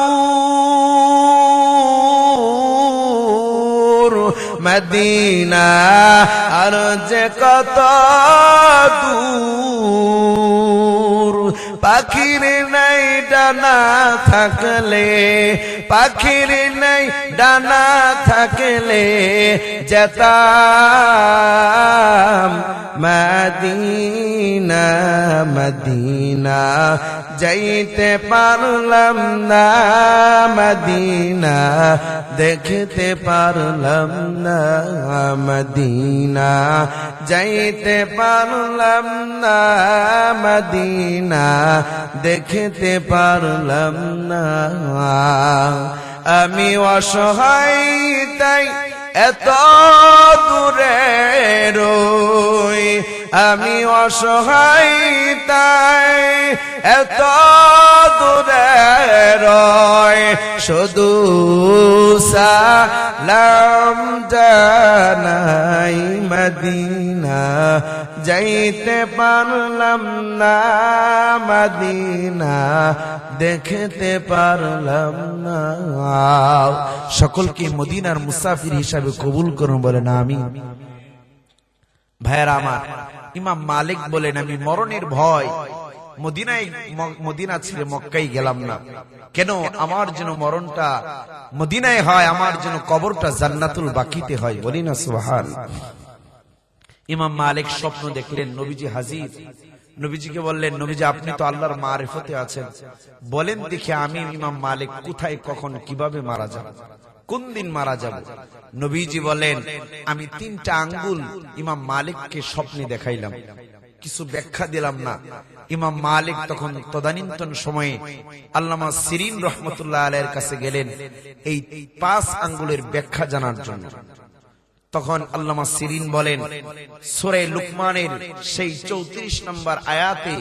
মদিনা আর যে কত দূর। পাখির নাই ডানা থাকলে, পাখির নাই ডানা থাকলে যেতাম মদিনা, মদিনা যাইতে পারলাম না, মদিনা দেখতে পারলাম না, মদিনা যাইতে পারলাম না, মদিনা দেখতে পারলাম না। আমি অসহায় তাই এত দূরে রই, আমি অসহায় তাই এত দূরে রই, শুধু সালাম জানাই মদিনা যাইতে পারলাম না, মদিনা দেখতে পারলাম না। সকলকে মদিনার মুসাফির হিসাবে কবুল করুন, বলেন আমিন। ভাইয়েরা আমার, ইমাম মালিক বলেন আমি মরণের ভয় মদিনা ছেড়ে মক্কায় গেলাম না, কেন আমার যেন মরণটা মদিনায় হয়, আমার যেন কবরটা জান্নাতুল বাকিতে হয়, বলি না সুবহানাল্লাহ। ইমাম মালিক স্বপ্ন দেখলেন নবীজি হাজির। নবীজিকে বললেন, নবীজি আপনি তো আল্লাহর মারিফতে আছেন, বলেন দেখি আমি ইমাম মালিক কোথায় কখন কিভাবে মারা যাব, কোন দিন মারা যাব। নবীজি বলেন, আমি 3টা আঙ্গুল ইমাম মালিককে স্বপ্নে দেখাইলাম, কিছু ব্যাখ্যা দিলাম না। ইমাম মালিক তখন তদানীন্তন সময়ে আল্লামা সিরিন রহমতুল্লাহ আলাইহির কাছে গেলেন এই 5 আঙ্গুলের ব্যাখ্যা জানার জন্য। তখন আল্লামা সিরিন বলেন, সূরা লুকমানের সেই 34 নম্বর আয়াতে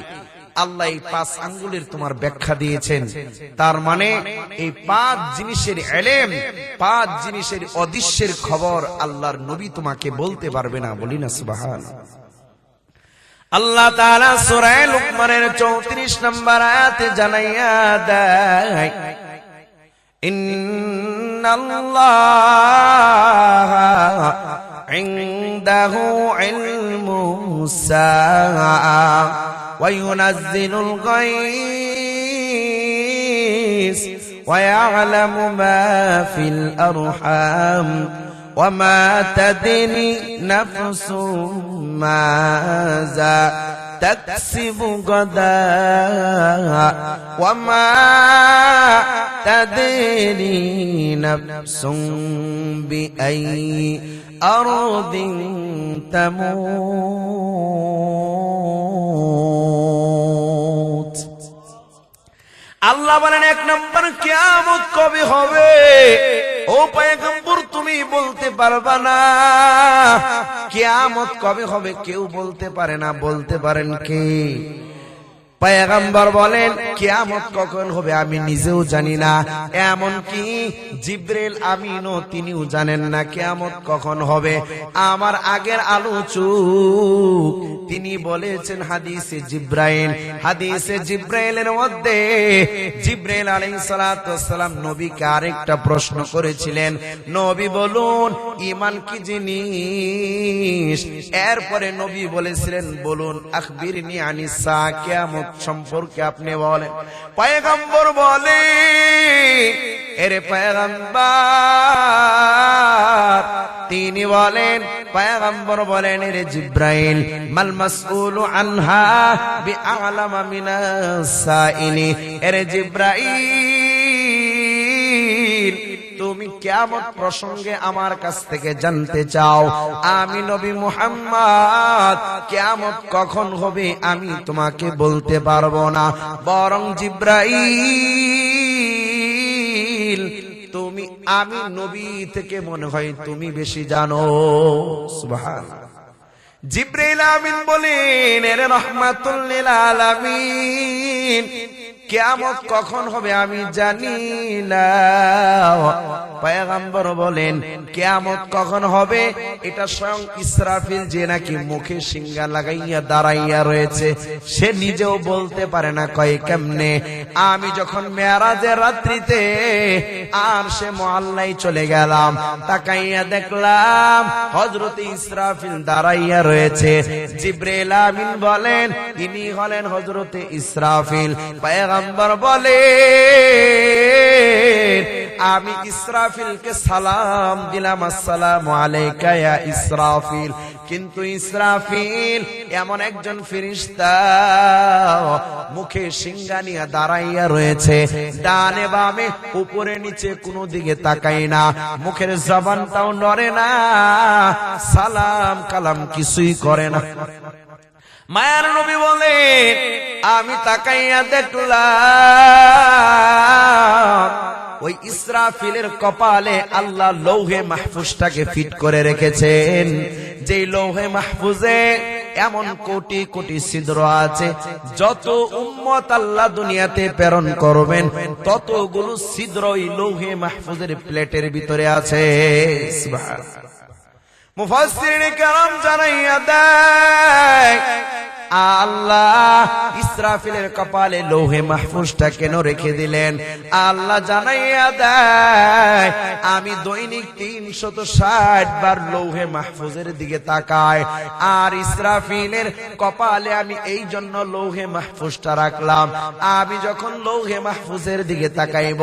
আল্লাহ এই 5 আঙ্গুলের তোমার ব্যাখ্যা দিয়েছেন, তার মানে এই 5 জিনিসের ইলম, 5 জিনিসের অদৃশ্যের খবর আল্লাহর নবী তোমাকে বলতে পারবে না, বলি না সুবহানাল্লাহ। আল্লাহ তাআলা সূরা লুকমানের 34 নম্বর আয়াতে জানাইয়া দেয়, ইন্নাল্লাহা ইনদাহু ইলমুস সাআ ওয়া ইউনাজ্জিলুল গায়স ওয়া ইয়ালামু মা ফিল আরহাম وما تدري نفس ماذا تكسب غدا وما تدري نفس بأي أرض تموت। আল্লাহ বলেন, 1 নম্বর কিয়ামত কবে হবে ও পয়গম্বর তুমি বলতে পারবা না। কিয়ামত কবে হবে কেউ বলতে পারে না, বলতে পারেন কে? পয়গম্বর বলেন, কিয়ামত কখন হবে আমি নিজেও জানি না, এমন কি জিবরিল আমিনও তিনিও জানেন না কিয়ামত কখন হবে। আমার আগের আলোচক তিনি বলেছেন হাদিসে জিব্রাইলের মধ্যে জিবরাইল আলাইহিস সালাতু ওয়াস সালাম নবীকে আরেকটা প্রশ্ন করেছিলেন, নবী বলুন ঈমান কি জিনিস? এরপরে নবী বলেছিলেন, বলুন আখবিরনি আনিস সা, কিয়ামত সম্পর্কে আপনি বলেন। পয়গম্বর বলে, এরে পয়গম্বর, তিনি বলেন, পয়গম্বর বলেন, এরে জিব্রাইল, মাল মাসউলু আনহা বিআলামা মিনাস সাইলি, এরে জিব্রাইল তুমি কিয়ামত প্রসঙ্গে আমার কাছ থেকে জানতে চাও, আমি নবী মুহাম্মদ কিয়ামত কখন হবে আমি তোমাকে বলতে পারবো না, বরং জিব্রাইল আমি নবী থেকে মনে হয় তুমি বেশি জানো। সুবহানাল্লাহ। জিবরাইল আমিন বলেন, এর রাহমাতুল লিল আলামিন, কিয়ামত কখন হবে আমি জানি না। পয়গম্বর বলেন, কিয়ামত কখন হবে এটা স্বয়ং ইসরাফিল যে নাকি মুখে সিংহা লাগাইয়া দাঁড়াইয়া রয়েছে সে নিজেও বলতে পারে না, কয় কেমনে। আমি যখন মেরাজের রাত্রিতে আর সে মুআল্লায় চলে গেলাম, তাকাইয়া দেখলাম হযরত ইসরাফিল দাঁড়াইয়া রয়েছে। জিবরাইল আমিন বলেন, ইনি হলেন হযরত ইসরাফিল। পয়গম্বর বলেন, আমি ইসরাফিলকে সালাম দিলাম, আসসালামু আলাইকা ইয়া ইসরাফিল। কিন্তু ইসরাফিল এমন একজন ফেরেশতা, মুখে সিংহা নিয়ে দাঁড়াইয়া রয়েছে, ডানে বামে উপরে নিচে কোনো দিকে তাকায় না, মুখের জবানটাও নড়ে না, সালাম কালাম কিছুই করে না। মায়ার নবী বলেন, আমি তাকাইয়া দেখলাম ওই ইসরাফিলের কপালে আল্লাহ লৌহে মাহফুজটাকে ফিট করে রেখেছেন, যে লৌহে মাহফুজে এমন কোটি কোটি ছিদ্র আছে, যত উম্মত আল্লাহ দুনিয়াতে প্রেরণ করবেন ততগুলো ছিদ্র ওই লৌহে মাহফুজের প্লেটের ভিতরে আছে। সুবহানাল্লাহ। মুফাসসিরিন কেরাম জানাইয়া দেয়, আল্লাহ ইসরাফিলের কপালে লৌহে মাহফুজটা কেন রেখে দিলেন? আল্লাহ জানাইয়া দেয়, আমি দৈনিক 360 বার লৌহে মাহফুজের দিকে তাকাই, আর ইসরাফিলের কপালে আমি এই জন্য লৌহে মাহফুজটা রাখলাম। আমি যখন লৌহে মাহফুজের দিকে তাকাইব,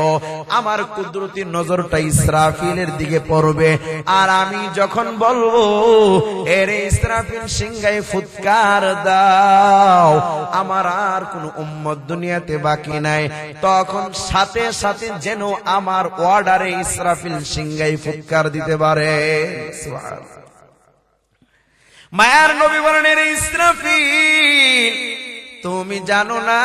আমার কুদরতি নজরটা ইসরাফিলের দিকে পড়বে, আর আমি যখন বলবো এরে ইসরাফিল সিংহায় ফুৎকার দাও, আমার আর কোন উম্মত দুনিয়াতে বাকি নাই, তখন সাথে সাথে যেন আমার অর্ডারে ইসরাফিল সিংহায় ফুৎকার দিতে পারে। সুবহানাল্লাহ। মায়ার নবী বলেন, এরে ইসরাফিল তুমি জানো না,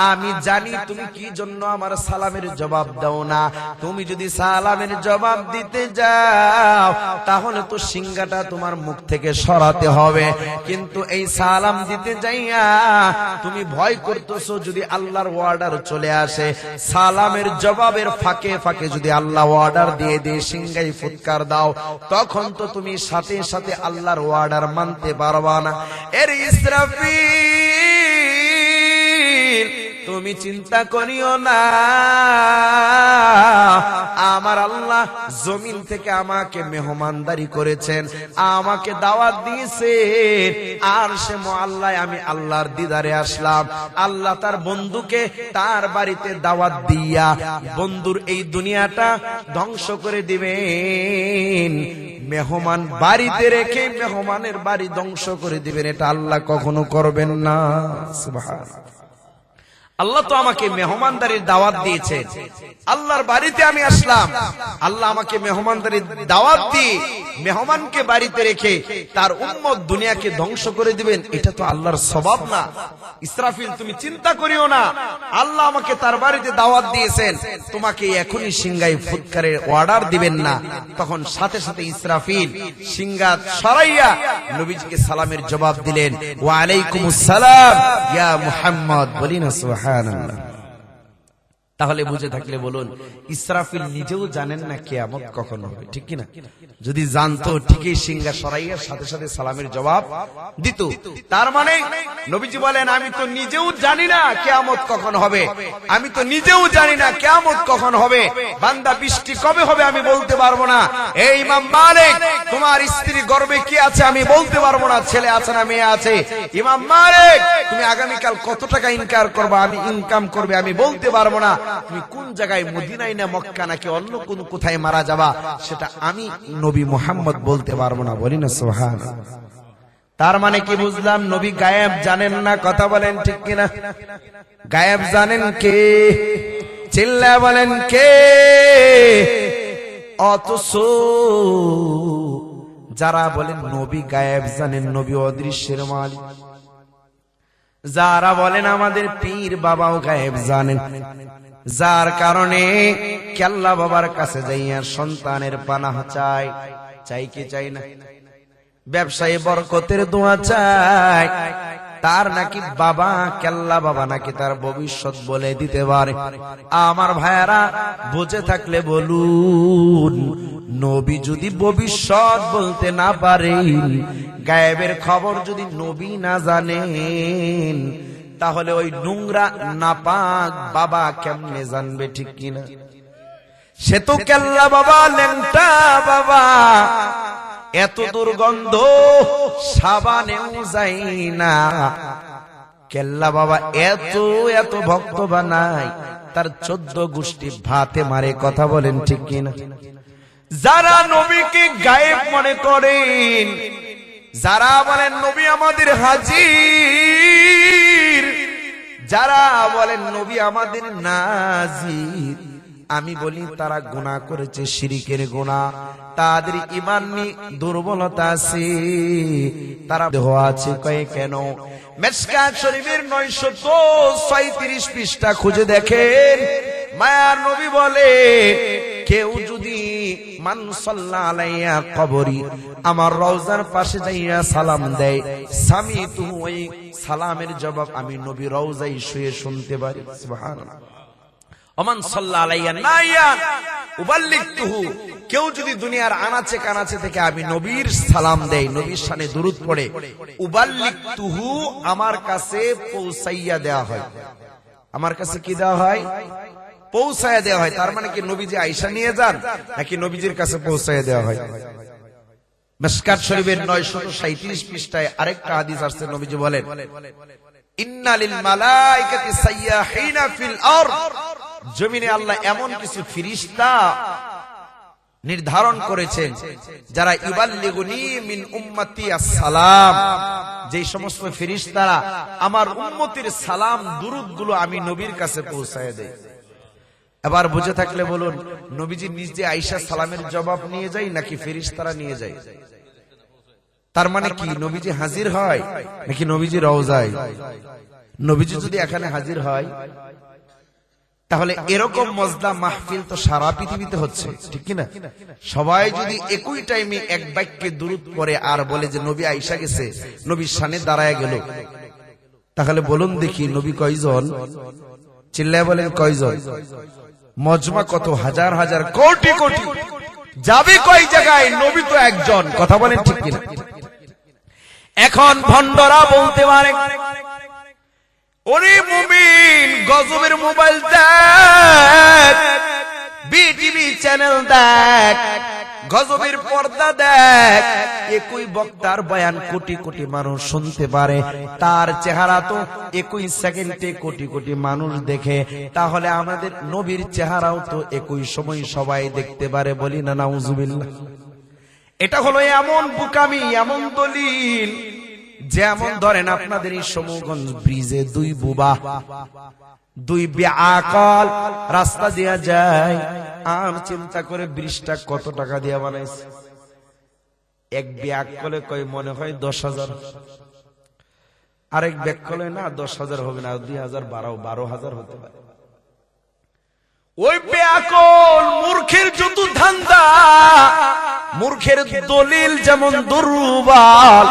আমি জানি তুমি কি জন্য আমার সালামের জবাব দাও না। তুমি যদি সালামের জবাব দিতে যাও তাহলে তো সিংহাটা তোমার মুখ থেকে সরাতে হবে, কিন্তু এই সালাম দিতে যাইয়া তুমি ভয় করতেছো যদি আল্লাহর অর্ডার চলে আসে, সালামের জবাবের ফাঁকে ফাঁকে যদি আল্লাহ অর্ডার দিয়ে দিয়ে সিংহায় ফুৎকার দাও, তখন তো তুমি সাথে সাথে আল্লাহর অর্ডার মানতে পারবা না। এর ইসরাফিল তুমি চিন্তা করিও না, আমার আল্লাহ জমিন থেকে আমাকে মেহমানদারি করেছেন, আমাকে দাওয়াত দিয়েছেন, আর সে মুআল্লায় আমি আল্লাহর দিদারে আসলাম। আল্লাহ তার বন্ধুকে তার বাড়িতে দাওয়াত দিয়া বন্ধুর এই দুনিয়াটা ধ্বংস করে দিবেন, মেহমান বাড়িতে রেখে মেহমানের বাড়ি ধ্বংস করে দিবেন, এটা আল্লাহ কখনো করবেন না। সুবহানাল্লাহ। আল্লাহ তো আমাকে মেহমানদারির দাওয়াত দিয়েছে, আল্লাহর বাড়িতে আমি আসলাম, আল্লাহ আমাকে মেহমানদারির দাওয়াত দিয়ে মেহমানকে বাড়িতে রেখে তার উম্মত দুনিয়াকে ধ্বংস করে দিবেন, এটা তো আল্লাহর স্বভাব না। ইসরাফিল তুমি চিন্তা করিও না, আল্লাহ আমাকে তার বাড়িতে দাওয়াত দিয়েছেন, তোমাকে এখনই সিংহায় ফুৎকারের অর্ডার দিবেন না। তখন সাথে সাথে ইসরাফিল সিংহা সরাইয়া নবীজিকে সালামের জবাব দিলেন, ওয়া আলাইকুমুস সালাম ইয়া মুহাম্মদ। বলি না সুবহানাল্লাহ। তাহলে বুঝে থাকলে বলুন, ইসরাফিল নিজেও জানেন না কিয়ামত কখন হবে, ঠিক কিনা? যদি জানতো ঠিকই সিংহা সরাইয়ার সাথে সাথে সালামের জবাব দিত। তার মানে নবীজি বলেন, আমি তো নিজেও জানি না কিয়ামত কখন হবে, আমি তো নিজেও জানি না কিয়ামত কখন হবে, বান্দা বৃষ্টি কবে হবে আমি বলতে পারবো না। এই ইমাম মালিক, তোমার স্ত্রী গর্ভে কি আছে আমি বলতে পারবো না, ছেলে আছে না মেয়ে আছে। ইমাম মালিক, তুমি আগামীকাল কত টাকা ইনকাম করবে আমি বলতে পারবো না। তুমি কোন জায়গায় মদিনায় না মক্কা নাকি অন্য কোন কোথায় মারা যাবা সেটা আমি নবী মুহাম্মদ বলতে পারবো না। বলি না সুবহানাল্লাহ। তার মানে কি বুঝলাম? নবী গায়েব জানেন না, কথা বলেন ঠিক কিনা? গায়েব জানেন কে? চিল্লায়া বলেন কে? অথচ যারা বলেন নবী গায়েব জানেন, নবী অদৃশ্যের মালিক, যারা বলেন আমাদের পীর বাবাও গায়েব জানেন, যার কারণে কেল্লা বাবার কাছে যাইয়া সন্তানের পানাহ চাই, চাই কি চাই না? ব্যবসায়ী বরকতের দোয়া চাই, তার নাকি বাবা কেল্লা বাবা নাকি তার ভবিষ্যৎ বলে দিতে পারে। আমার ভাইয়ারা বুঝে থাকলে বলুন, নবী যদি ভবিষ্যৎ বলতে না পারেন, গায়েবের খবর যদি নবী না জানেন, তাহলে ওই নোংরা নাপাক বাবা কেমনে জানবে, ঠিক কিনা? সে তো কেল্লা বাবা, ল্যাংটা বাবা, এত দুর্গন্ধ সাবানেও যাই না। কেল্লা বাবা এত এত ভক্ত বানায়, তার 14 গোষ্ঠী ভাতে মারে, কথা বলেন ঠিক কিনা? যারা নবীকে গায়েব মনে করেন, যারা বলেন নবী আমাদের হাজির, যারা বলেন নবী আমাদের নাজির, আমি বলি তারা গুনাহ করেছে, শিরিকের গুনাহ, তাদের ঈমান নিয়ে দুর্বলতা আছে, তারা দেহ আছে কয়ে কেন? মিশকাত শরীফের 936 পৃষ্ঠা খুঁজে দেখেন, মায়ার নবী বলে, কেউ যদি মান সাল্লা আলাইয়া কবরি, আমার রওজার পাশে যাইয়া সালাম দেয়, সামিতু, ওই সালামের জবাব আমি নবী রওজায় শুয়ে শুনতে পারি। সুবহানাল্লাহ। ওমান সাল্লা আলাইয়া নাইয়ান উবাল্লিগতুহু, কেউ যদি দুনিয়ার আনাচে কানাচে থেকে আমি নবীর সালাম দেই, নবীর শানে দুরূদ পড়ে, উবাল্লিগতুহু, আমার কাছে পৌঁছাইয়া দেওয়া হয়। আমার কাছে কি দেওয়া হয়? পৌঁছাইয়া দেওয়া হয়। তার মানে কি নবীজি আয়েশা নিয়ে যান, নাকি নবীজির কাছে পৌঁছাইয়া দেওয়া হয়? মিশকাত শরীফের 937 পৃষ্ঠায় আরেকটা হাদিস আসছে, নবীজি বলেন, ইন্না লিল মালাইকাতি সাইয়াহিনা ফিল আরদ, জমিনে আল্লাহ এমন কিছু ফেরেশতা নির্ধারণ করেছেন যারা ইবাল্লিগুনি মিন উম্মতি আসসালাম, যে সমস্ত ফেরেশতারা আমার উম্মতের সালাম দুরূদ গুলো আমি নবীর কাছে পৌঁছায় দেই। এবার বুঝে থাকলে বলুন, নবীজি নিজে আয়েশা সালামের জবাব নিয়ে যায় নাকি ফেরেশতারা নিয়ে যায়? তার মানে কি নবীজি হাজির হয় নাকি নবীজি রওজায়? নবীজি যদি এখানে হাজির হয়, তাহলে এরকম মজদা মাহফিল তো সারা পৃথিবীতে হচ্ছে, ঠিক কিনা? সবাই যদি একই টাইমে এক বাক্যে দুরূদ পড়ে আর বলে যে নবী আয়েশা গেছে, নবীর সামনে দাঁড়ায় গেল, তাহলে বলুন দেখি নবী কয়জন? চিল্লায় বলেন কয়জন? মজমা কত? হাজার হাজার কোটি কোটি যাবে কয় জায়গায়? নবী তো একজন। কথা বলেন ঠিক কিনা? এখন ভণ্ডরা বলতে পারে, ওরে মুমিন, গজবের মোবাইল দেখ, বিটিভি চ্যানেল দেখ, গজবের পর্দা দেখ, একই বক্তার বয়ান কোটি কোটি মানুষ শুনতে পারে, তার চেহারা তো একই সেকেন্ডে কোটি কোটি মানুষ দেখে, তাহলে আমাদের নবীর চেহারাও তো একই সময় সবাই দেখতে পারে। বলি না নাউজুবিল্লাহ? এটা হলো এমন বুকামি, এমন দলিল, যেমন ধরেন আপনাদের এই সমগঞ্জ ব্রিজে দুই বুবা, দুই বেআকল রাস্তা দেয়া যায়। আমি চিন্তা করে ব্রিজটা কত টাকা দিয়ে বানাইছে। এক বেআকলে কয় মনে হয় 10,000, আরেক বেআকলে না 10,000 হবে না, 2,012 হতে পারে। ওই বেআকল মূর্খের যত ধান্দা, মূর্খের দলিল যেমন দুর্বল,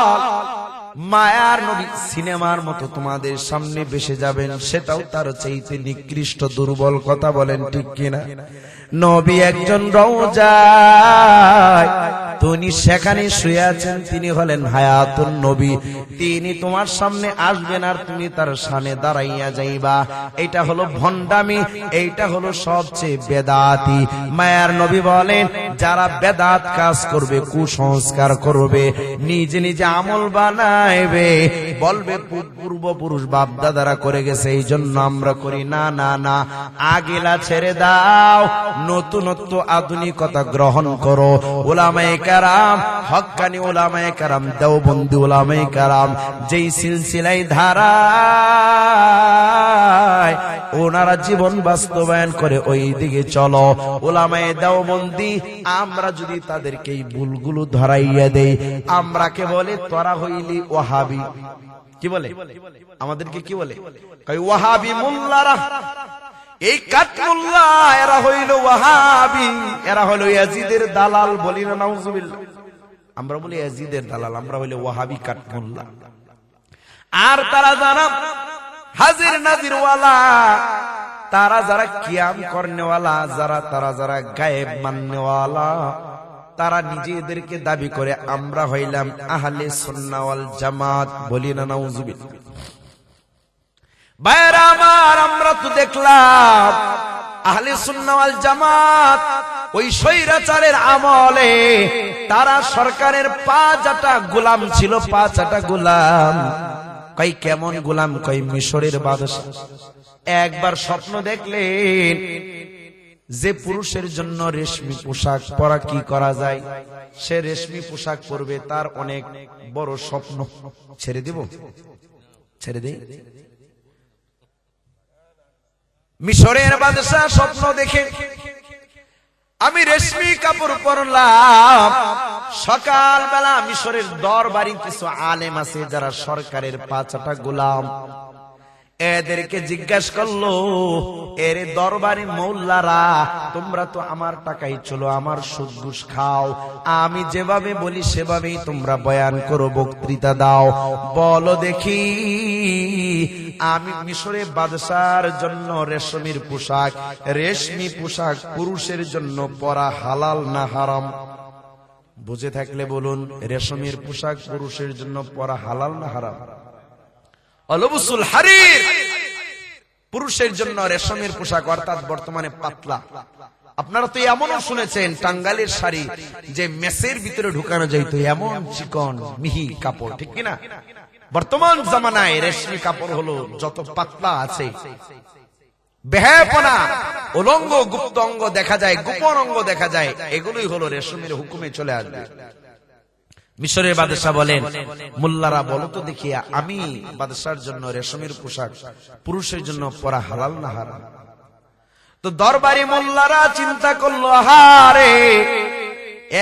মায়ার নবী সিনেমার মতো তোমাদের সামনে ভেসে যাবেন, সেটাও তার চাইতে নিকৃষ্ট দুর্বল। কথা বলেন ঠিক কিনা? নবী একজন রওজায়, তিনি সেখানে শুয়ে আছেন, তিনি হলেন হায়াতুন নবী, তিনি তোমার সামনে আসবেন আর তুমি তার সামনে দাঁড়াইয়া যাইবা। এটা হলো ভণ্ডামি, এইটা হলো সবচেয়ে বেদাতি। মায়ার নবী বলেন, যারা বেদাত কাজ করবে, কুসংস্কার করবে, নিজে নিজে আমল বানাইবে, বলবে পূর্বপুরুষ বাপ দাদারা করে গেছে এই জন্য আমরা করি না। না না, আগেলা ছেড়ে দাও, নতুনত্ব আধুনিকতা গ্রহণ করো। উলামায়ে কেরাম, হক্কানি উলামায়ে কেরাম, দেওবন্দি উলামায়ে কেরাম যেই সিলসিলাই ধারায় ওনারা জীবন বাস্তবায়ন করে, ওই দিকে চলো। উলামায়ে দেওবন্দি, আমরা যদি তাদেরকে এই ভুলগুলো ধরাইয়া দেই, আমরা কে বলে তোরা হইলি ওয়াহাবি। কি বলে আমাদেরকে? কি বলে? কই ওয়াহাবি মোল্লারা, এই কাটমুল্লাহ, এরা হইল ওয়াহাবি, এরা হইল ইয়াজিদের দালাল। বলি না নাউজুবিল্লাহ? আমরা বলি ইয়াজিদের দালাল, আমরা হইল ওয়াহাবি কাটমুল্লাহ। আর তারা যারা হাজির নাজির ওয়ালা, তারা যারা কিয়াম করনেওয়ালা, তারা যারা গায়েব মাননেওয়ালা, তারা নিজেদেরকে দাবি করে আমরা হইলাম আহলে সুন্নাহ ওয়াল জামাত। বলি না নাউজুবিল্লাহ? ভাইরা আমার, আমরা তো দেখলাম আহলে সুন্নাহ ওয়াল জামাত ওই স্বৈরাচারের আমলে তারা সরকারের 5টা গোলাম ছিল, 5টা গোলাম। কই কেমন গোলাম? কই মিশরের বাদশা। একবার স্বপ্ন দেখলেন যে পুরুষের জন্য রেশমি পোশাক পরা কি করা যায়, সে রেশমি পোশাক পরবে, তার অনেক বড় স্বপ্ন। ছেড়ে দিব? ছেড়ে দেই? মিশরের বাদশা স্বপ্ন দেখে আমি রেশমি কাপড় পরলাম। সকালবেলা মিশরের দরবারে কিছু আলেম আছে যারা সরকারের 5টা গোলাম, এদেরকে জিজ্ঞাসা করলো, এর দরবারে মৌলারা, তোমরা তো আমার টাকাই চলো, আমার সুদ ঘুষ খাও, আমি যেভাবে বলি সেভাবেই তোমরা বয়ান করো, বক্তৃতা দাও, বলো দেখি আমি মিশরে বাদশার জন্য রেশমের পোশাক, রেশমি পোশাক পুরুষের জন্য পরা হালাল না হারাম? বুঝে থাকলে বলুন, রেশমের পোশাক পুরুষের জন্য পরা হালাল না হারাম? অলবুসুল হারির, পুরুষের জন্য রেশমের পোশাক, অর্থাৎ বর্তমানে পাতলা। আপনারা তো এমনও শুনেছেন টাঙ্গালের শাড়ি যে মেসের ভিতরে ঢুকানো যাইত, এমন চিকন মিহি কাপড়, ঠিক কিনা? বর্তমান জামানায় রেশমি কাপড় হলো যত পাতলা আছে, বেহায়াপনা, উলঙ্গ গুপ্ত অঙ্গ দেখা যায়, গোপন অঙ্গ দেখা যায়, এগুলোই হলো রেশমের হুকুমে চলে আসবে। মিশরের বাদশা বলেন, মোল্লারা বলো তো দেখিয়া, আমি বাদশার জন্য রেশমের পোশাক পুরুষের জন্য পরা হালাল না হারাম? তো দরবারি মোল্লারা চিন্তা করলো, হারে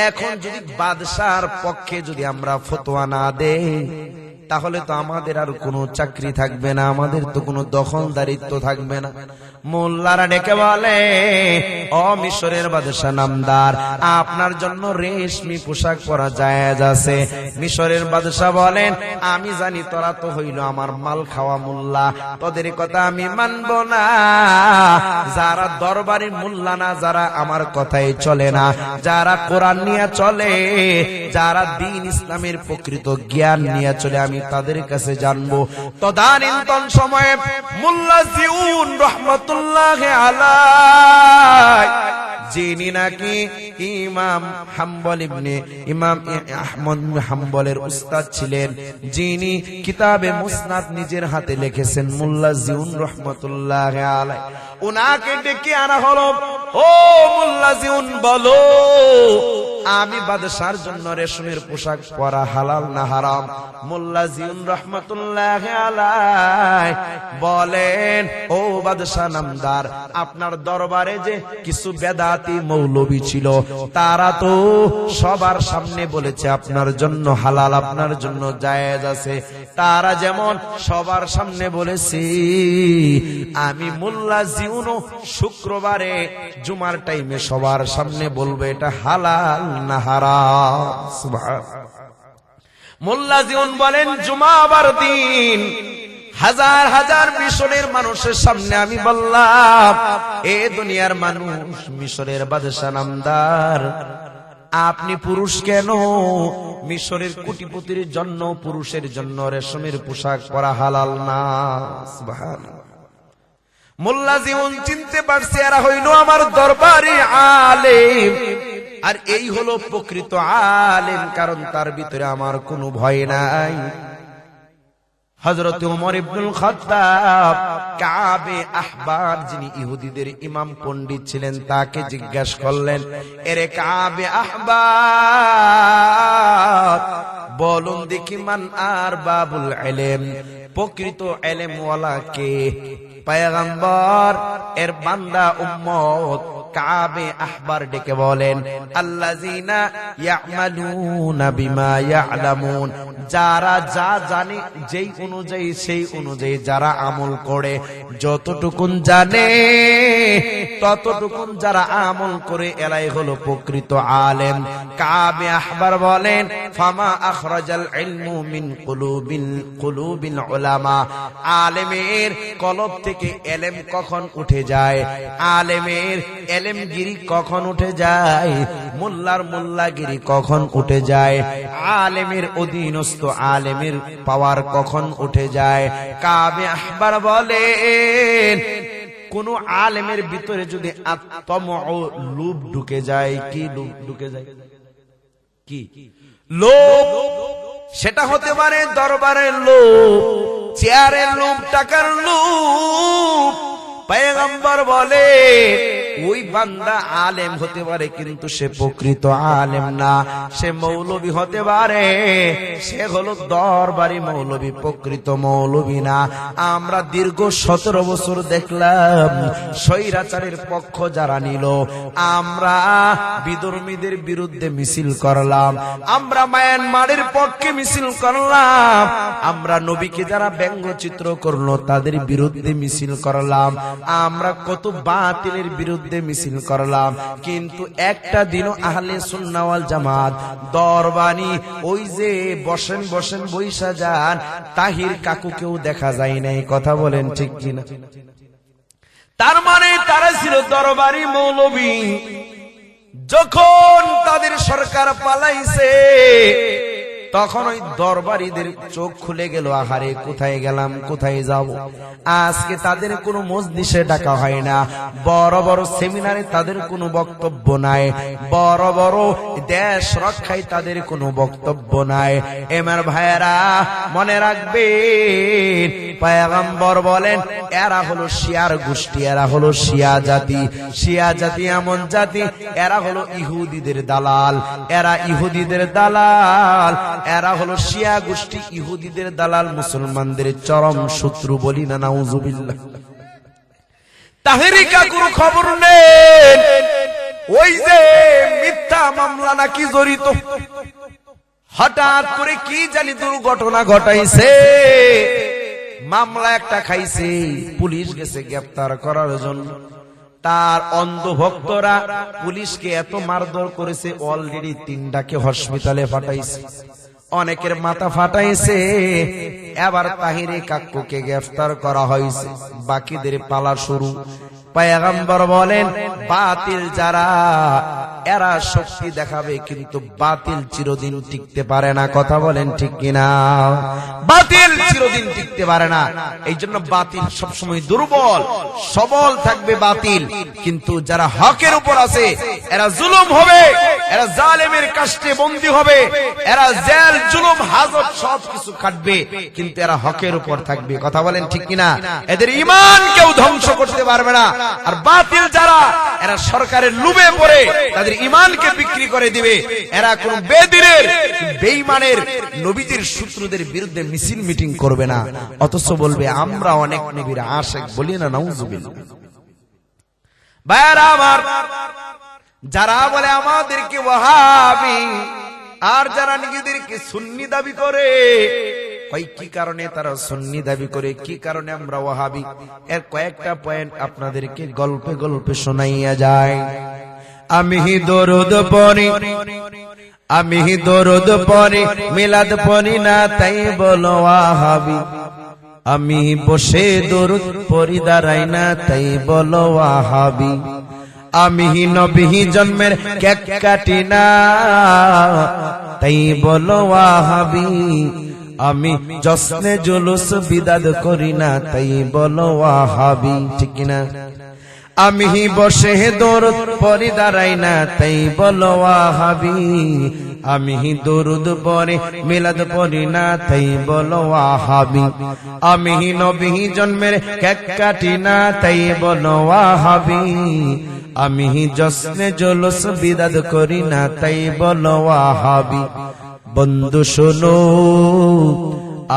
এখন যদি বাদশার পক্ষে যদি আমরা ফতোয়া না দেই, তাহলে তো আমাদের আর কোনো চাকরি থাকবে না, আমাদের তো কোনো দখলদারিত্ব থাকবে না। মোল্লারা ডেকে বলে, ও মিশরের বাদশা নামদার, আপনার জন্য রেশমি পোশাক পরা জায়েজ আছে। মিশরের বাদশা বলেন, আমি জানি তোরা তো হইল আমার মাল খাওয়া মোল্লা, তোদের কথা আমি মানব না। যারা দরবারি মোল্লা না, যারা আমার কথাই চলে না, যারা কোরআন নিয়ে চলে, যারা দ্বীন ইসলামের প্রকৃত জ্ঞান নিয়ে চলে, আমি তাদের কাছে জানবো। তদানীন্তন সময়ে মোল্লা জিউন রহমতুল্লাহি আলাইহি, যিনি নাকি ইমাম হাম্বল ইবনে ইমাম আহমদ হাম্বলের উস্তাদ ছিলেন, যিনি কিতাবে মুসনাদ নিজের হাতে লিখেছেন, মোল্লা জিউন রহমতুল্লাহি আলাইহি, উনাকে ডেকে আনা হলো। ও মোল্লা জিউন, বলো আমি বাদশার জন্য রেশমের পোশাক পরা হালাল না হারাম? মোল্লা জিউন রহমতুল্লাহি আলাইহি বলেন, ও বাদশা নামদার, আপনার দরবারে যে কিছু বেদাতি মৌলবী ছিল, তারা তো সবার সামনে বলেছে আপনার জন্য হালাল, আপনার জন্য জায়েজ আছে। তারা যেমন সবার সামনে বলেছি, আমি মোল্লা জিউনও শুক্রবারে জুমার টাইমে সবার সামনে বলবো এটা হালাল না হারাম। সুবহানাল্লাহ। মোল্লা জিউন বলেন, জুমাবার দিন হাজার হাজার মিশরের মানুষের সামনে আমি বললাম, এ দুনিয়ার মানুষ, মিশরের বাদশা নামদার, আপনি পুরুষ কেন? মিশরের কোটিপতির জন্য, পুরুষের জন্য রেশমের পোশাক পরা হালাল না। সুবহানাল্লাহ। মোল্লা জিউন চিনতে পারছে এরা হইল আমার দরবারি আলেম, আর এই হলো প্রকৃত আলেম, কারণ তার ভিতরে আমার কোনো ভয় নাই। হযরত ওমর ইবনুল খাত্তাব কাবে আহবার, যিনি ইহুদিদের ইমাম পণ্ডিত ছিলেন, তাকে জিজ্ঞাসা করলেন, এরে কাবে আহবার, বলুন দেখি, মান আর বাবুল ইলম, প্রকৃত ইলম ওয়ালা কে? পয়গম্বর এর বান্দা উম্মত। কাবে আহবার ডেকে বলেন, আল্লাযিনা ইয়ামালুনা বিমা ইয়ালামুন, যারা যা জানে যেই অনুযায়ী সেই অনুযায়ী যারা আমল করে, যতটুকুন জানে ততটুকুন যারা আমল করে, এলাই হলো প্রকৃত আলেম। কাবে আহবার বলেন, ফামা আখরাজাল ইলমু মিন কুলুবিল উলামা, আলেমের কলব থেকে ইলম কখন উঠে যায়, আলেমের এলেমগিরি কখন উঠে যায়, মোল্লার মোল্লাগিরি কখন উঠে যায়, আলেমের অধীনস্থ আলেমের পাওয়ার কখন উঠে যায়। কাবে আহবার বলেন, কোন আলেমের ভিতরে যদি আত্মমউ লোভ ঢুকে যায়, কি লোভ ঢুকে যায়? কি লোভ? সেটা হতে পারে দরবারের লোভ, চেয়ারের লোভ, টাকার লোভ। পয়গম্বর বলে, ওই বান্দা আলেম হতে পারে, কিন্তু সে প্রকৃত আলেম না, সে মৌলবী হতে পারে, সে হলো দরবারি মৌলবী, প্রকৃত মৌলবী না। আমরা দীর্ঘ 17 বছর দেখলাম স্বৈরাচারের পক্ষ যারা নিল, আমরা বিধর্মীদের বিরুদ্ধে মিছিল করলাম, আমরা মায়ানমারের পক্ষে মিছিল করলাম, আমরা নবীকে যারা ব্যঙ্গচিত্র করলো তাদের বিরুদ্ধে মিছিল করলাম, আমরা কত বাতিলের বিরুদ্ধে বিরুদ্ধে মিছিল করলাম, কিন্তু একটা দিনও আহলে সুন্নাহ ওয়াল জামাত দরবানি ওই যে বসেন বসেন বইসা যান তাহির কাকুকেও দেখা যায় নাই। কথা বলেন ঠিক কিনা? তার মানে তারা ছিল দরবারি মৌলবী। যখন তাদের সরকার পালাইছে তখন ওই দরবারীদের চোখ খুলে গেল, আহারে কোথায় গেলাম, কোথায় যাব। আজকে তাদের কোনো মজলিসে ডাকা হয় না, বড় বড় সেমিনারে তাদের কোনো বক্তব্য নাই, বড় বড় দেশ রক্ষায় তাদের কোনো বক্তব্য নাই। এমার ভাইয়েরা মনে রাখবেন, পয়গম্বর বলেন এরা হলো শিয়ার গোষ্ঠী, এরা হলো শিয়া জাতি। শিয়া জাতি এমন জাতি, এরা হলো ইহুদিদের দালাল, এরা ইহুদিদের দালাল, এরা হলো শিয়া গোষ্ঠী, ইহুদিদের দালাল, মুসলমানদের চরম শত্রু। বলি না নাউজুবিল্লাহ। তাহেরি কাকুর খবর নেন, ওই যে মিথ্যা মামলা নাকি জড়িত, হঠাৎ করে কি জানি দুর্ঘটনা ঘটাইছে, মামলা একটা খাইছে, পুলিশ গেছে গ্রেফতার করার জন্য। তার অন্ধভক্তরা পুলিশকে এত মারধর করেছে, অলরেডি 3টাকে হসপিটালে পাঠাইছে, অনেকের মাথা ফাটাইছে। এবার তাহিরে কাকুকে গ্রেফতার করা হয়েছে, বাকিদের পালা শুরু। পয়গম্বর বলেন বাতিল যারা এরা শক্তি দেখাবে, কিন্তু বাতিল চিরদিন টিকতে পারে না। কথা বলেন ঠিক কিনা? বাতিল চিরদিন টিকতে পারে না। এই জন্য বাতিল সবসময় দুর্বল, সবল থাকবে বাতিল। কিন্তু যারা হকের উপর আছে এরা জুলুম হবে, এরা জালেমের কাষ্টে বন্দী হবে, এরা জেল জুলুম হাজত সবকিছু কাটবে, কিন্তু এরা হকের উপর থাকবে। কথা বলেন ঠিক কিনা? এদের ঈমান কেউ ধ্বংস করতে পারবে না। আর বাতিল যারা, এরা সরকারের লুবে পড়ে তাদের ঈমানকে বিক্রি করে দিবে। এরা কোন বেদিনের বেঈমানের নবীদের শত্রুদের বিরুদ্ধে মিছিল মিটিং করবে না, অথচ বলবে আমরা অনেক নবীর আশিক। বলি না নাউজুবিল্লাহ। ভাইরা আমার, যারা বলে আমাদেরকে ওয়াহাবি আর যারা নিজেদেরকে সুন্নি দাবি করে, কি কারণে তারা সুন্নি দাবি করে, কি কারণে আমরা ওয়াহাবি, এর কয়েকটা পয়েন্ট আপনাদেরকে গল্পে গল্পে শোনাইয়া যায়। আমি দরুদ পড়ি, আমি দরুদ পড়ি, মিলাদ পড়ি না তাই বলো ওয়াহাবি। আমি বসে দরুদ পড়ি দাঁড়াই না তাই বলো ওয়াহাবি। আমি নবী জন্মের কেক কাটি না তাই বলো ওয়াহাবি। আমি জশ্নে জুলুস বিদাত করি না তাই বলো ওয়াহাবি। ঠিক না? আমি বসে দরুদ পড়ি দাঁড়াই না তাই বলো ওয়াহাবি। আমি দরুদ পড়ি মিলাদ পড়ি না তাই বলো ওয়াহাবি। আমি নবী জন্মের কেক কাটি না তাই বলো ওয়াহাবি। আমি জশ্নে জুলুস বিদাত করি না তাই বলো ওয়াহাবি। বন্ধু শোনো,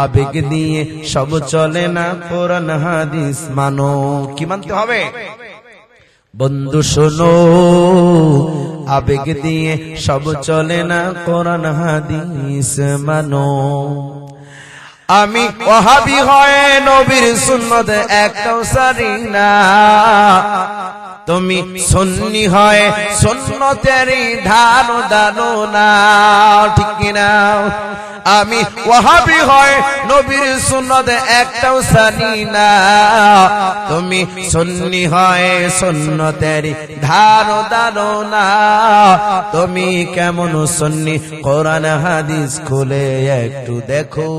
আবেগ দিয়ে সব চলে না, কোরআন হাদিস মানো। কি মানতে হবে? বন্ধু শোনো, আবেগ দিয়ে সব চলে না, কোরআন হাদিস মানো। আমি ওয়াহাবি হয় নবীর সুন্নত একটাও সারি না, তুমি সুন্নি হয় সুন্নতেরই ধান দানো না। ঠিক কিনা? আমি ওয়াহাবি হয় নবীর সুন্নত একটাও সানি না, তুমি সুন্নি হয় সুন্নতেরই ধান দানো না। তুমি কেমন সুন্নি, কোরআন হাদিস খুলে একটু দেখো।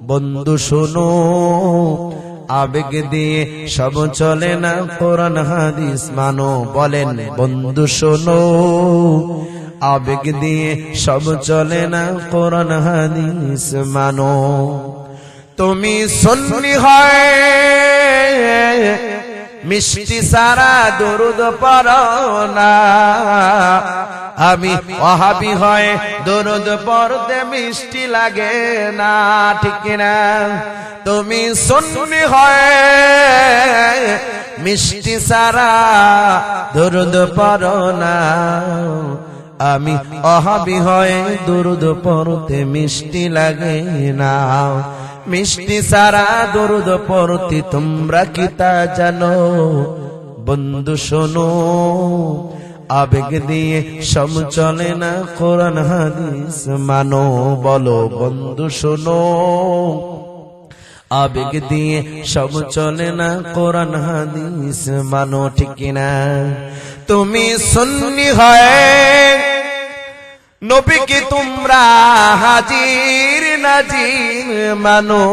বন্ধু শোনো, আবেগ দিয়ে সব চলে না, কোরআন হাদিস মানো। বলেন বন্ধু শোনো, আবেগ দিয়ে সব চলে না, কোরআন হাদিস মানো। তুমি সুন্নি হয় মিষ্টি সারা দরুদ পড়ো না, আমি ওয়াহাবি হয় দরুদ পড়তে মিষ্টি লাগে না। ঠিক না? তুমি সুন্নি হয় মিষ্টি সারা দরুদ পড়ো না, আমি ওয়াহাবি হয় দরুদ পড়তে মিষ্টি লাগে না। মিষ্টি সারা দরুদ পড়তে তোমরা কি তা জানো? বন্ধু শোনো, আবেগ দিয়ে সব চলে না, কোরআন হাদিস মানো। বলো বন্ধু শোনো, আবেগ দিয়ে সব চলে না, কোরআন হাদিস মানো, ঠিক কিনা? তুমি সুন্নি হয় নবীকে তোমরা হাজির নাজির মানো।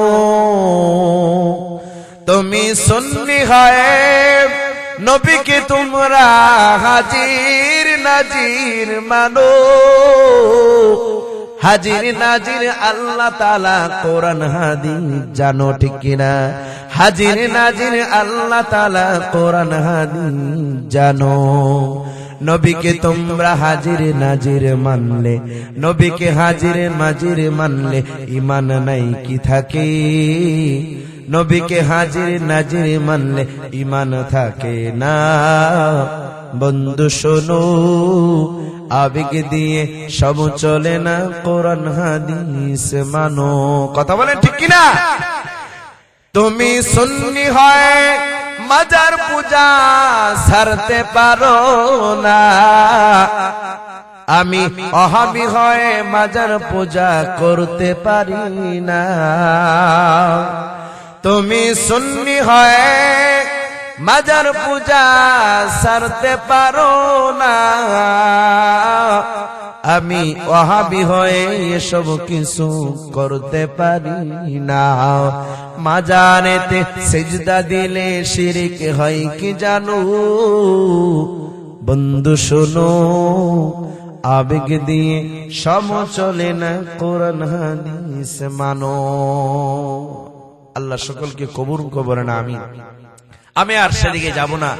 তুমি সুন্নি হয় নবীকে তোমরা হাজির নাজির মানো। হাজির নাজির আল্লাহ তাআলা কোরআন হাদিস জানো, ঠিক কিনা? হাজির নাজির আল্লাহ তাআলা কোরআন হাদিস জানো। নবীকে তোমরা হাজির নাজির মানলে, নবীকে হাজির নাজির মানলে ঈমান নাই কি থাকে? নবীকে হাজির নাজির মানলে ঈমান থাকে না। বন্ধু শোনো, আবেগ দিয়ে সব চলে না, কোরআন হাদিস মানো। কথা বলেন ঠিক কিনা? তুমি সুন্নি হয় মাজার পূজা ছাড়তে পারো না, আমি ওহাবী হয়ে মাজার পূজা করতে পারি না। তুমি সুন্নি হয় মাজার পূজা ছাড়তে পারো না, আমি ওহাবী হয়ে এসব কিছু করতে পারি না। মাজারেতে সিজদা দিলে শিরক হয় কি জানো? বন্ধু শোনো, আবেগ দিয়ে সব চলে না, কোরআন হাদিস মানো। আল্লাহ সকলকে কবুল করেন, আমিন। আমি আর সেদিকে যাব না।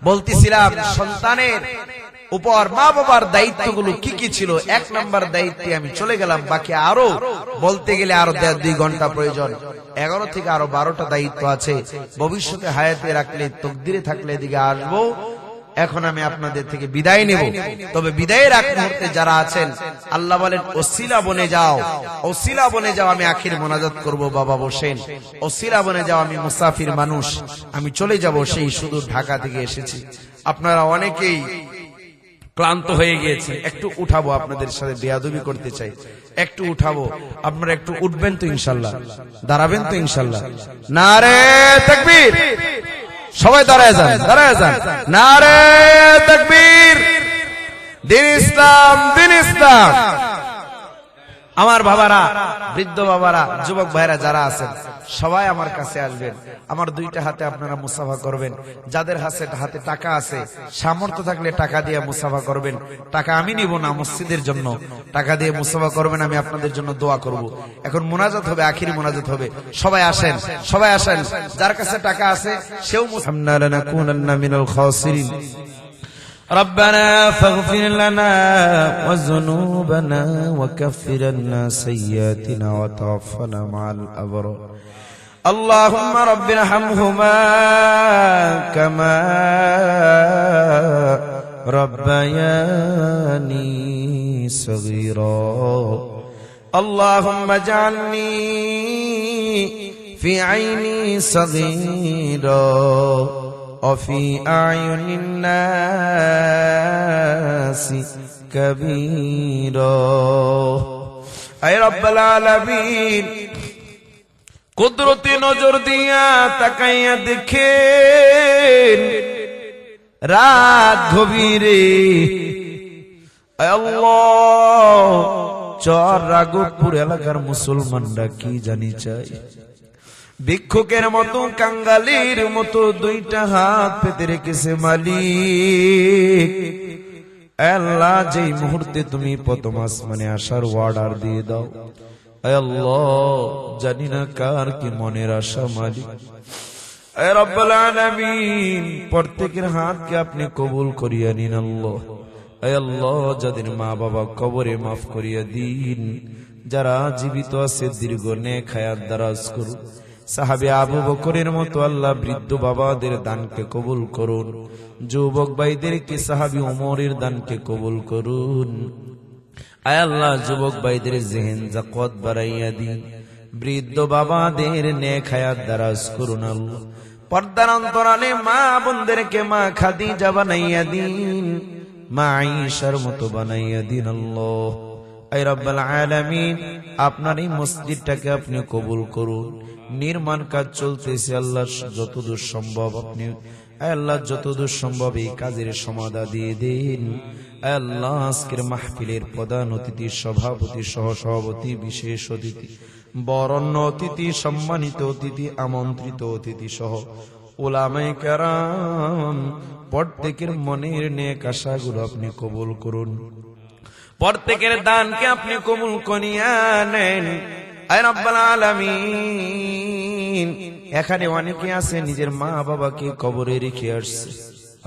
বলতেছিলাম সন্তানের উপর মা বাবার দায়িত্বগুলো কি কি ছিল। 1 নম্বর দায়িত্বে আমি চলে গেলাম, বাকি আরো বলতে গেলে আরো 2 ঘন্টা প্রয়োজন। 11 থেকে আরো 12টা দায়িত্ব আছে। ভবিষ্যতে হায়াতে রাখলে, তকদিরে থাকলে এদিকে আসবো। এখন আমি আপনাদের থেকে বিদায় নেব। তবে বিদায়ের আগ মুহূর্তে যারা আছেন, আল্লাহ বলেন ওসিলা বনে যাও, ওসিলা বনে যাও। আমি আখির মোনাজাত করব, বাবা বসেন। ওসিলা বনে যাও, আমি মুসাফির মানুষ, আমি চলে যাব, সেই সুদূর ঢাকা থেকে এসেছি। আপনারা অনেকেই ক্লান্ত হয়ে গিয়েছে, একটু উঠাবো, আপনাদের সাথে বেয়াদবি করতে চাই, একটু উঠাবো। আপনারা একটু উঠবেন তো ইনশাল্লাহ? দাঁড়াবেন তো ইনশাল্লাহ? নারে তাকবীর! সবাই দাঁড়ায় যান, দাঁড়ায় যান। নারে তাকবীর! দিন ইসলাম, দিন ইসলাম। আমার বাবারা, বৃদ্ধ বাবারা, যুবক ভাইরা যারা আছেন, সবাই আমার কাছে আসবেন। আমার 2টা হাতে আপনারা মুসাফা করবেন। যাদের হাতে টাকা আছে, সামর্থ্য থাকলে টাকা দিয়ে মুসাফা করবেন। টাকা আমি নিব না, মসজিদের জন্য টাকা দিয়ে মুসাফা করবেন। আমি আপনাদের জন্য দোয়া করব। এখন মুনাজাত হবে, আখিরি মুনাজাত হবে। সবাই আসেন, সবাই আসেন। যার কাছে টাকা আছে সেও মুসাফা লানাকুনান্না মিনাল খাসিরিন। ربنا فاغفر لنا وذنوبنا وكفر عنا سيئاتنا وتوفنا مع الأبرار اللهم رب ارحمهما كما ربياني صغيرا اللهم اجعلني في عيني صغيرا وفي أعين الناس كبيرا أي رب العالمين কুদরতি নজর দিয়া তাকাইয়া দেখেন রাত গভীরে। আয় আল্লাহ, চর রাঘবপুর এলাকার মুসলমানরা কি জানি চাই, ভিক্ষুকের মতো, কাঙ্গালির মতো 2টা হাত পেতে রেখেছে মালিক। আল্লাহ, যেই মুহূর্তে তুমি প্রথম আসমানে আসার অর্ডার দিয়ে দাও, আয় আল্লাহ, জানি না কার কি মনের আশা মালিক। আয় রব্বুল আলামিন, প্রত্যেকের হাতকে আপনি কবুল করিয়া নিন আল্লাহ। আয় আল্লাহ, যাদের মা বাবা কবরে মাফ করিয়া দিন, যারা জীবিত আছে দীর্ঘ নেক হায়াত দারাজ করুন। সাহাবী আবু বকরের মতো আল্লাহ বৃদ্ধ বাবাদের দানকে কবুল করুন। যুবক ভাইদেরকে সাহাবী ওমরের দানকে কবুল করুন। আয় আল্লাহ, যুবক ভাইদের জেহেন জাকত বাড়াইয়া দিন। বৃদ্ধ বাবাদের নেক হায়াত দারাজ করুন আল্লাহ। পর্দার অন্তরালে মা বোনদেরকে মা খাদিজা বানাইয়া দিন, মা আয়েশার মতো বানাইয়া দিন। আল্লাহ আয় রব্বুল আলামিন, আপনার এই মসজিদটাকে আপনি কবুল করুন। নির্মাণ কাজ চলতেছে আল্লাহ, যতদূর সম্ভব আপনি আল্লাহ যতদূর সম্ভব এই কাজের সমাধা দিয়ে দিন। আল্লাহ আজকের মাহফিলের প্রধান অতিথি, সভাপতি, সহসভাপতি, বিশেষ অতিথি, বরণ্য অতিথি, সম্মানিত অতিথি, আমন্ত্রিত অতিথি সহ উলামায়ে কেরাম প্রত্যেকের মনের নেক আশাগুলো আপনি কবুল করুন। প্রত্যেকের দানকে আপনি কবুল করিয়া নেন আয় রব্বুল আলামিন। এখানে অনেকে আছে নিজের মা বাবাকে কবরে রেখে আসছে।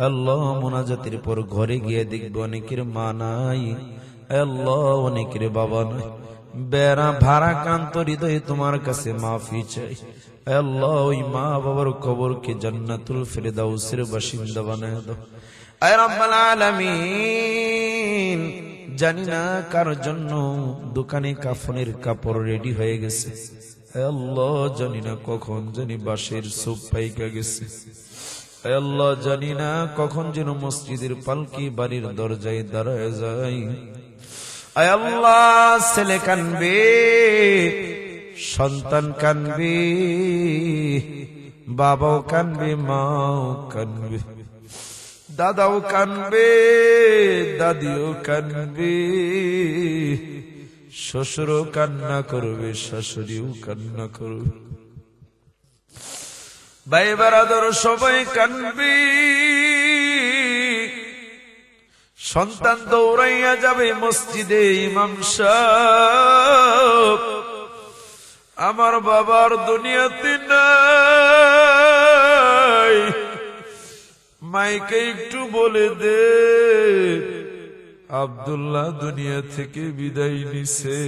আল্লাহ মুনাজাতের পর ঘরে গিয়ে দেখবে অনেকের মা নাই, আল্লাহ অনেকের বাবা নাই। বেড়া ভারাক্রান্ত হৃদয়ে তোমার কাছে মাফি চাই আল্লাহ। ওই মা বাবার কবরকে জান্নাতুল ফেরদাউসের বাসিন্দা বানায় দাও আয় রব্বুল আলামিন। জানি না কার জন্য দোকানে কাফনের কাপড় রেডি হয়ে গেছে আল্লাহ, জানি না কখন জানি বাঁশের সুপ পাইকা গেছে আল্লাহ, জানি না কখন যেন মসজিদের পালকি বাড়ির দরজায় দাঁড়ায় যায় আয় আল্লাহ। ছেলে কানবে, সন্তান কানবে, বাবাও কানবে, মাও কানবে, দাদাও কানবে, দাদিও কানবে, শ্বশুরও কান্না করবে, শাশুড়িও কান্না করবে, ভাই বারাদর সবাই কানবে। সন্তান দৌড়াইয়া যাবে মসজিদে, ইমাম সাহেব আমার বাবার দুনিয়াতে নাই, মাইকে একটু বলে দে আব্দুল্লাহ দুনিয়া থেকে বিদায় নিছে,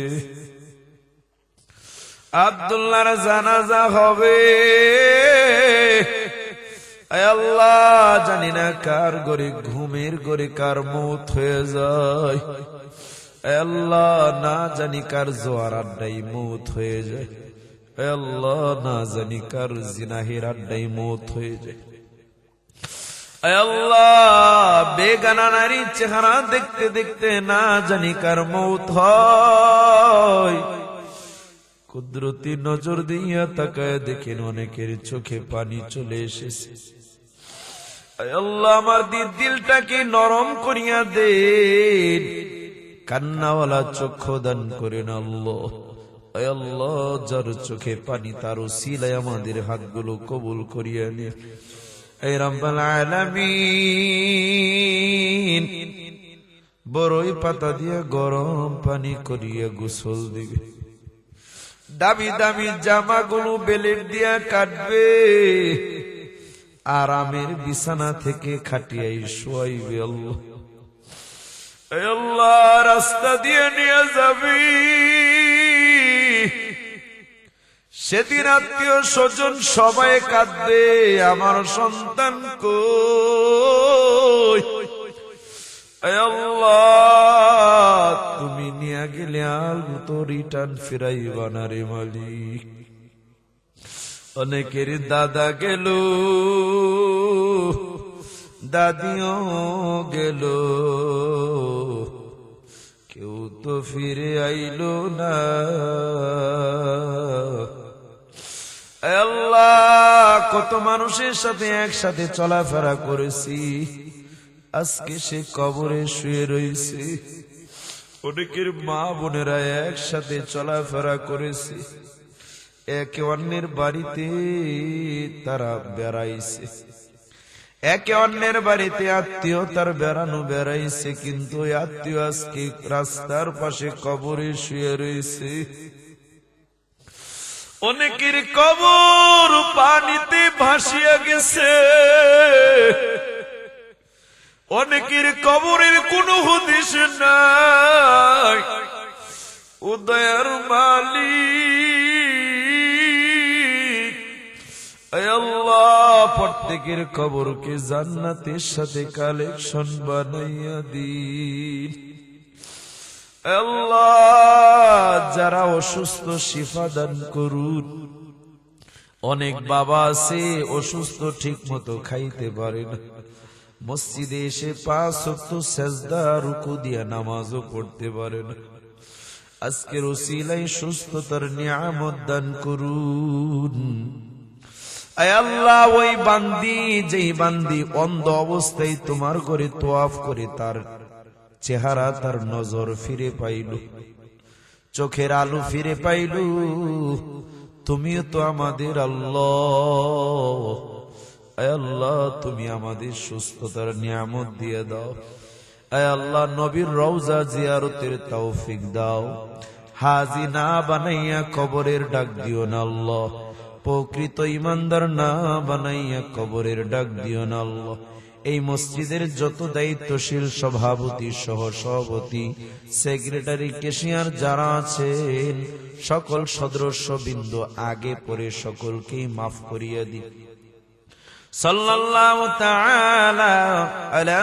আব্দুল্লাহর জানাজা হবে। আল্লাহ জানি না কার ঘরে, ঘুমের ঘরে কার মৌত হয়ে যায় আল্লাহ, না জানি কার জোয়ার আড্ডাই মৌত হয়ে যায় আল্লাহ, না জানি কার জিনাহের আড্ডাই মৌত হয়ে যায় আল্লাহ। বেগানা নারীর চেহারা দেখতে দেখতে না জানি কার মৌত হয়। কুদরতি নজর দিয়া তাকায় দেখেন অনেকের চোখে পানি চলে এসেছে আল্লাহ। আমার দিলটাকে নরম করিয়া দেন, কান্নাওয়ালা চক্ষু দান করেন আল্লাহ। আল্লাহ যার চোখে পানি তার উসিলায় আমাদের হাতগুলো কবুল করিয়া নিন এই রব্বুল আলামিন। বড়ই পাতা দিয়ে গরম পানি করিয়া গোসল দিবে, দামি দামি জামাগুলো বেলেট দিয়া কাটবে, আরামের বিছানা থেকে খাটিয়াই শোয়াইবে আল্লাহ। আল্লাহ রাস্তা দিয়ে নিয়ে যাবি, সেদিন আত্মীয় স্বজন সবাই কাঁদবে, আমার সন্তান কই আল্লাহ, তুমি নিয়ে গেলে আর তো রিটার্ন ফিরাইবা না রে মালিক। অনেকের দাদা গেল, দাদিও গেল, কেউ তো ফিরে আইলো না আল্লাহ। কত মানুষের সাথে একসাথে চলাফেরা করেছি, আজকে সে কবরে শুয়ে রয়েছে। অনেকের মা বোনেরা একসাথে চলাফেরা করেছে, একে অন্যের বাড়িতে তারা বেড়াইছে, একে অন্যের বাড়িতে আত্মীয়তার বেড়ানো বেড়াইছে, কিন্তু আত্মীয় আজকে রাস্তার পাশে কবরে শুয়ে রয়েছে। অনেকের কবর পানিতে ভাসিয়া গেছে, অনেকের কবরের কোনো হদিস নাই। উদয়ের মালিক আল্লাহ প্রত্যেকের কবরকে জান্নাতের সাথে কালেকশন বানাইয়া দিন আল্লাহ। যারা অসুস্থ শিফা দান করুন অনেক বাবা আছে অসুস্থ, ঠিক মতো খাইতে পারে না, মসজিদে এসে 5 ওয়াক্ত সেজদা রুকু দিয়ে নামাজও পড়তে পারে না। আজকের ওসিলায় সুস্থতার নিয়ামত দান করুন। আয় আল্লাহ, ওই বান্দি, যেই বান্দি অন্ধ অবস্থায় তোমার ঘরে তোয়াফ করে তার চেহারা, তার নজর ফিরে পাইল, চোখের আলো ফিরে পাইল, তুমিও তো আমাদের আল্লাহ। আয় আল্লাহ, তুমি আমাদের সুস্থতার নিয়ামত দিয়ে দাও। আয় আল্লাহ, নবীর রওজা জিয়ারতের তৌফিক দাও। হাজি না বানাইয়া কবরের ডাক দিও না আল্লাহ, প্রকৃত ইমানদার না বানাইয়া কবরের ডাক দিও না আল্লাহ। এই মসজিদের যত দায়িত্বশীল সভাপতি, সহ সভাপতি, সেক্রেটারি, ক্যাশিয়ার যারা আছেন, সকল সদস্যবৃন্দ আগে পরে সকলকেই মাফ করিয়া দিন। সাল্লাল্লাহু তাআলা আলা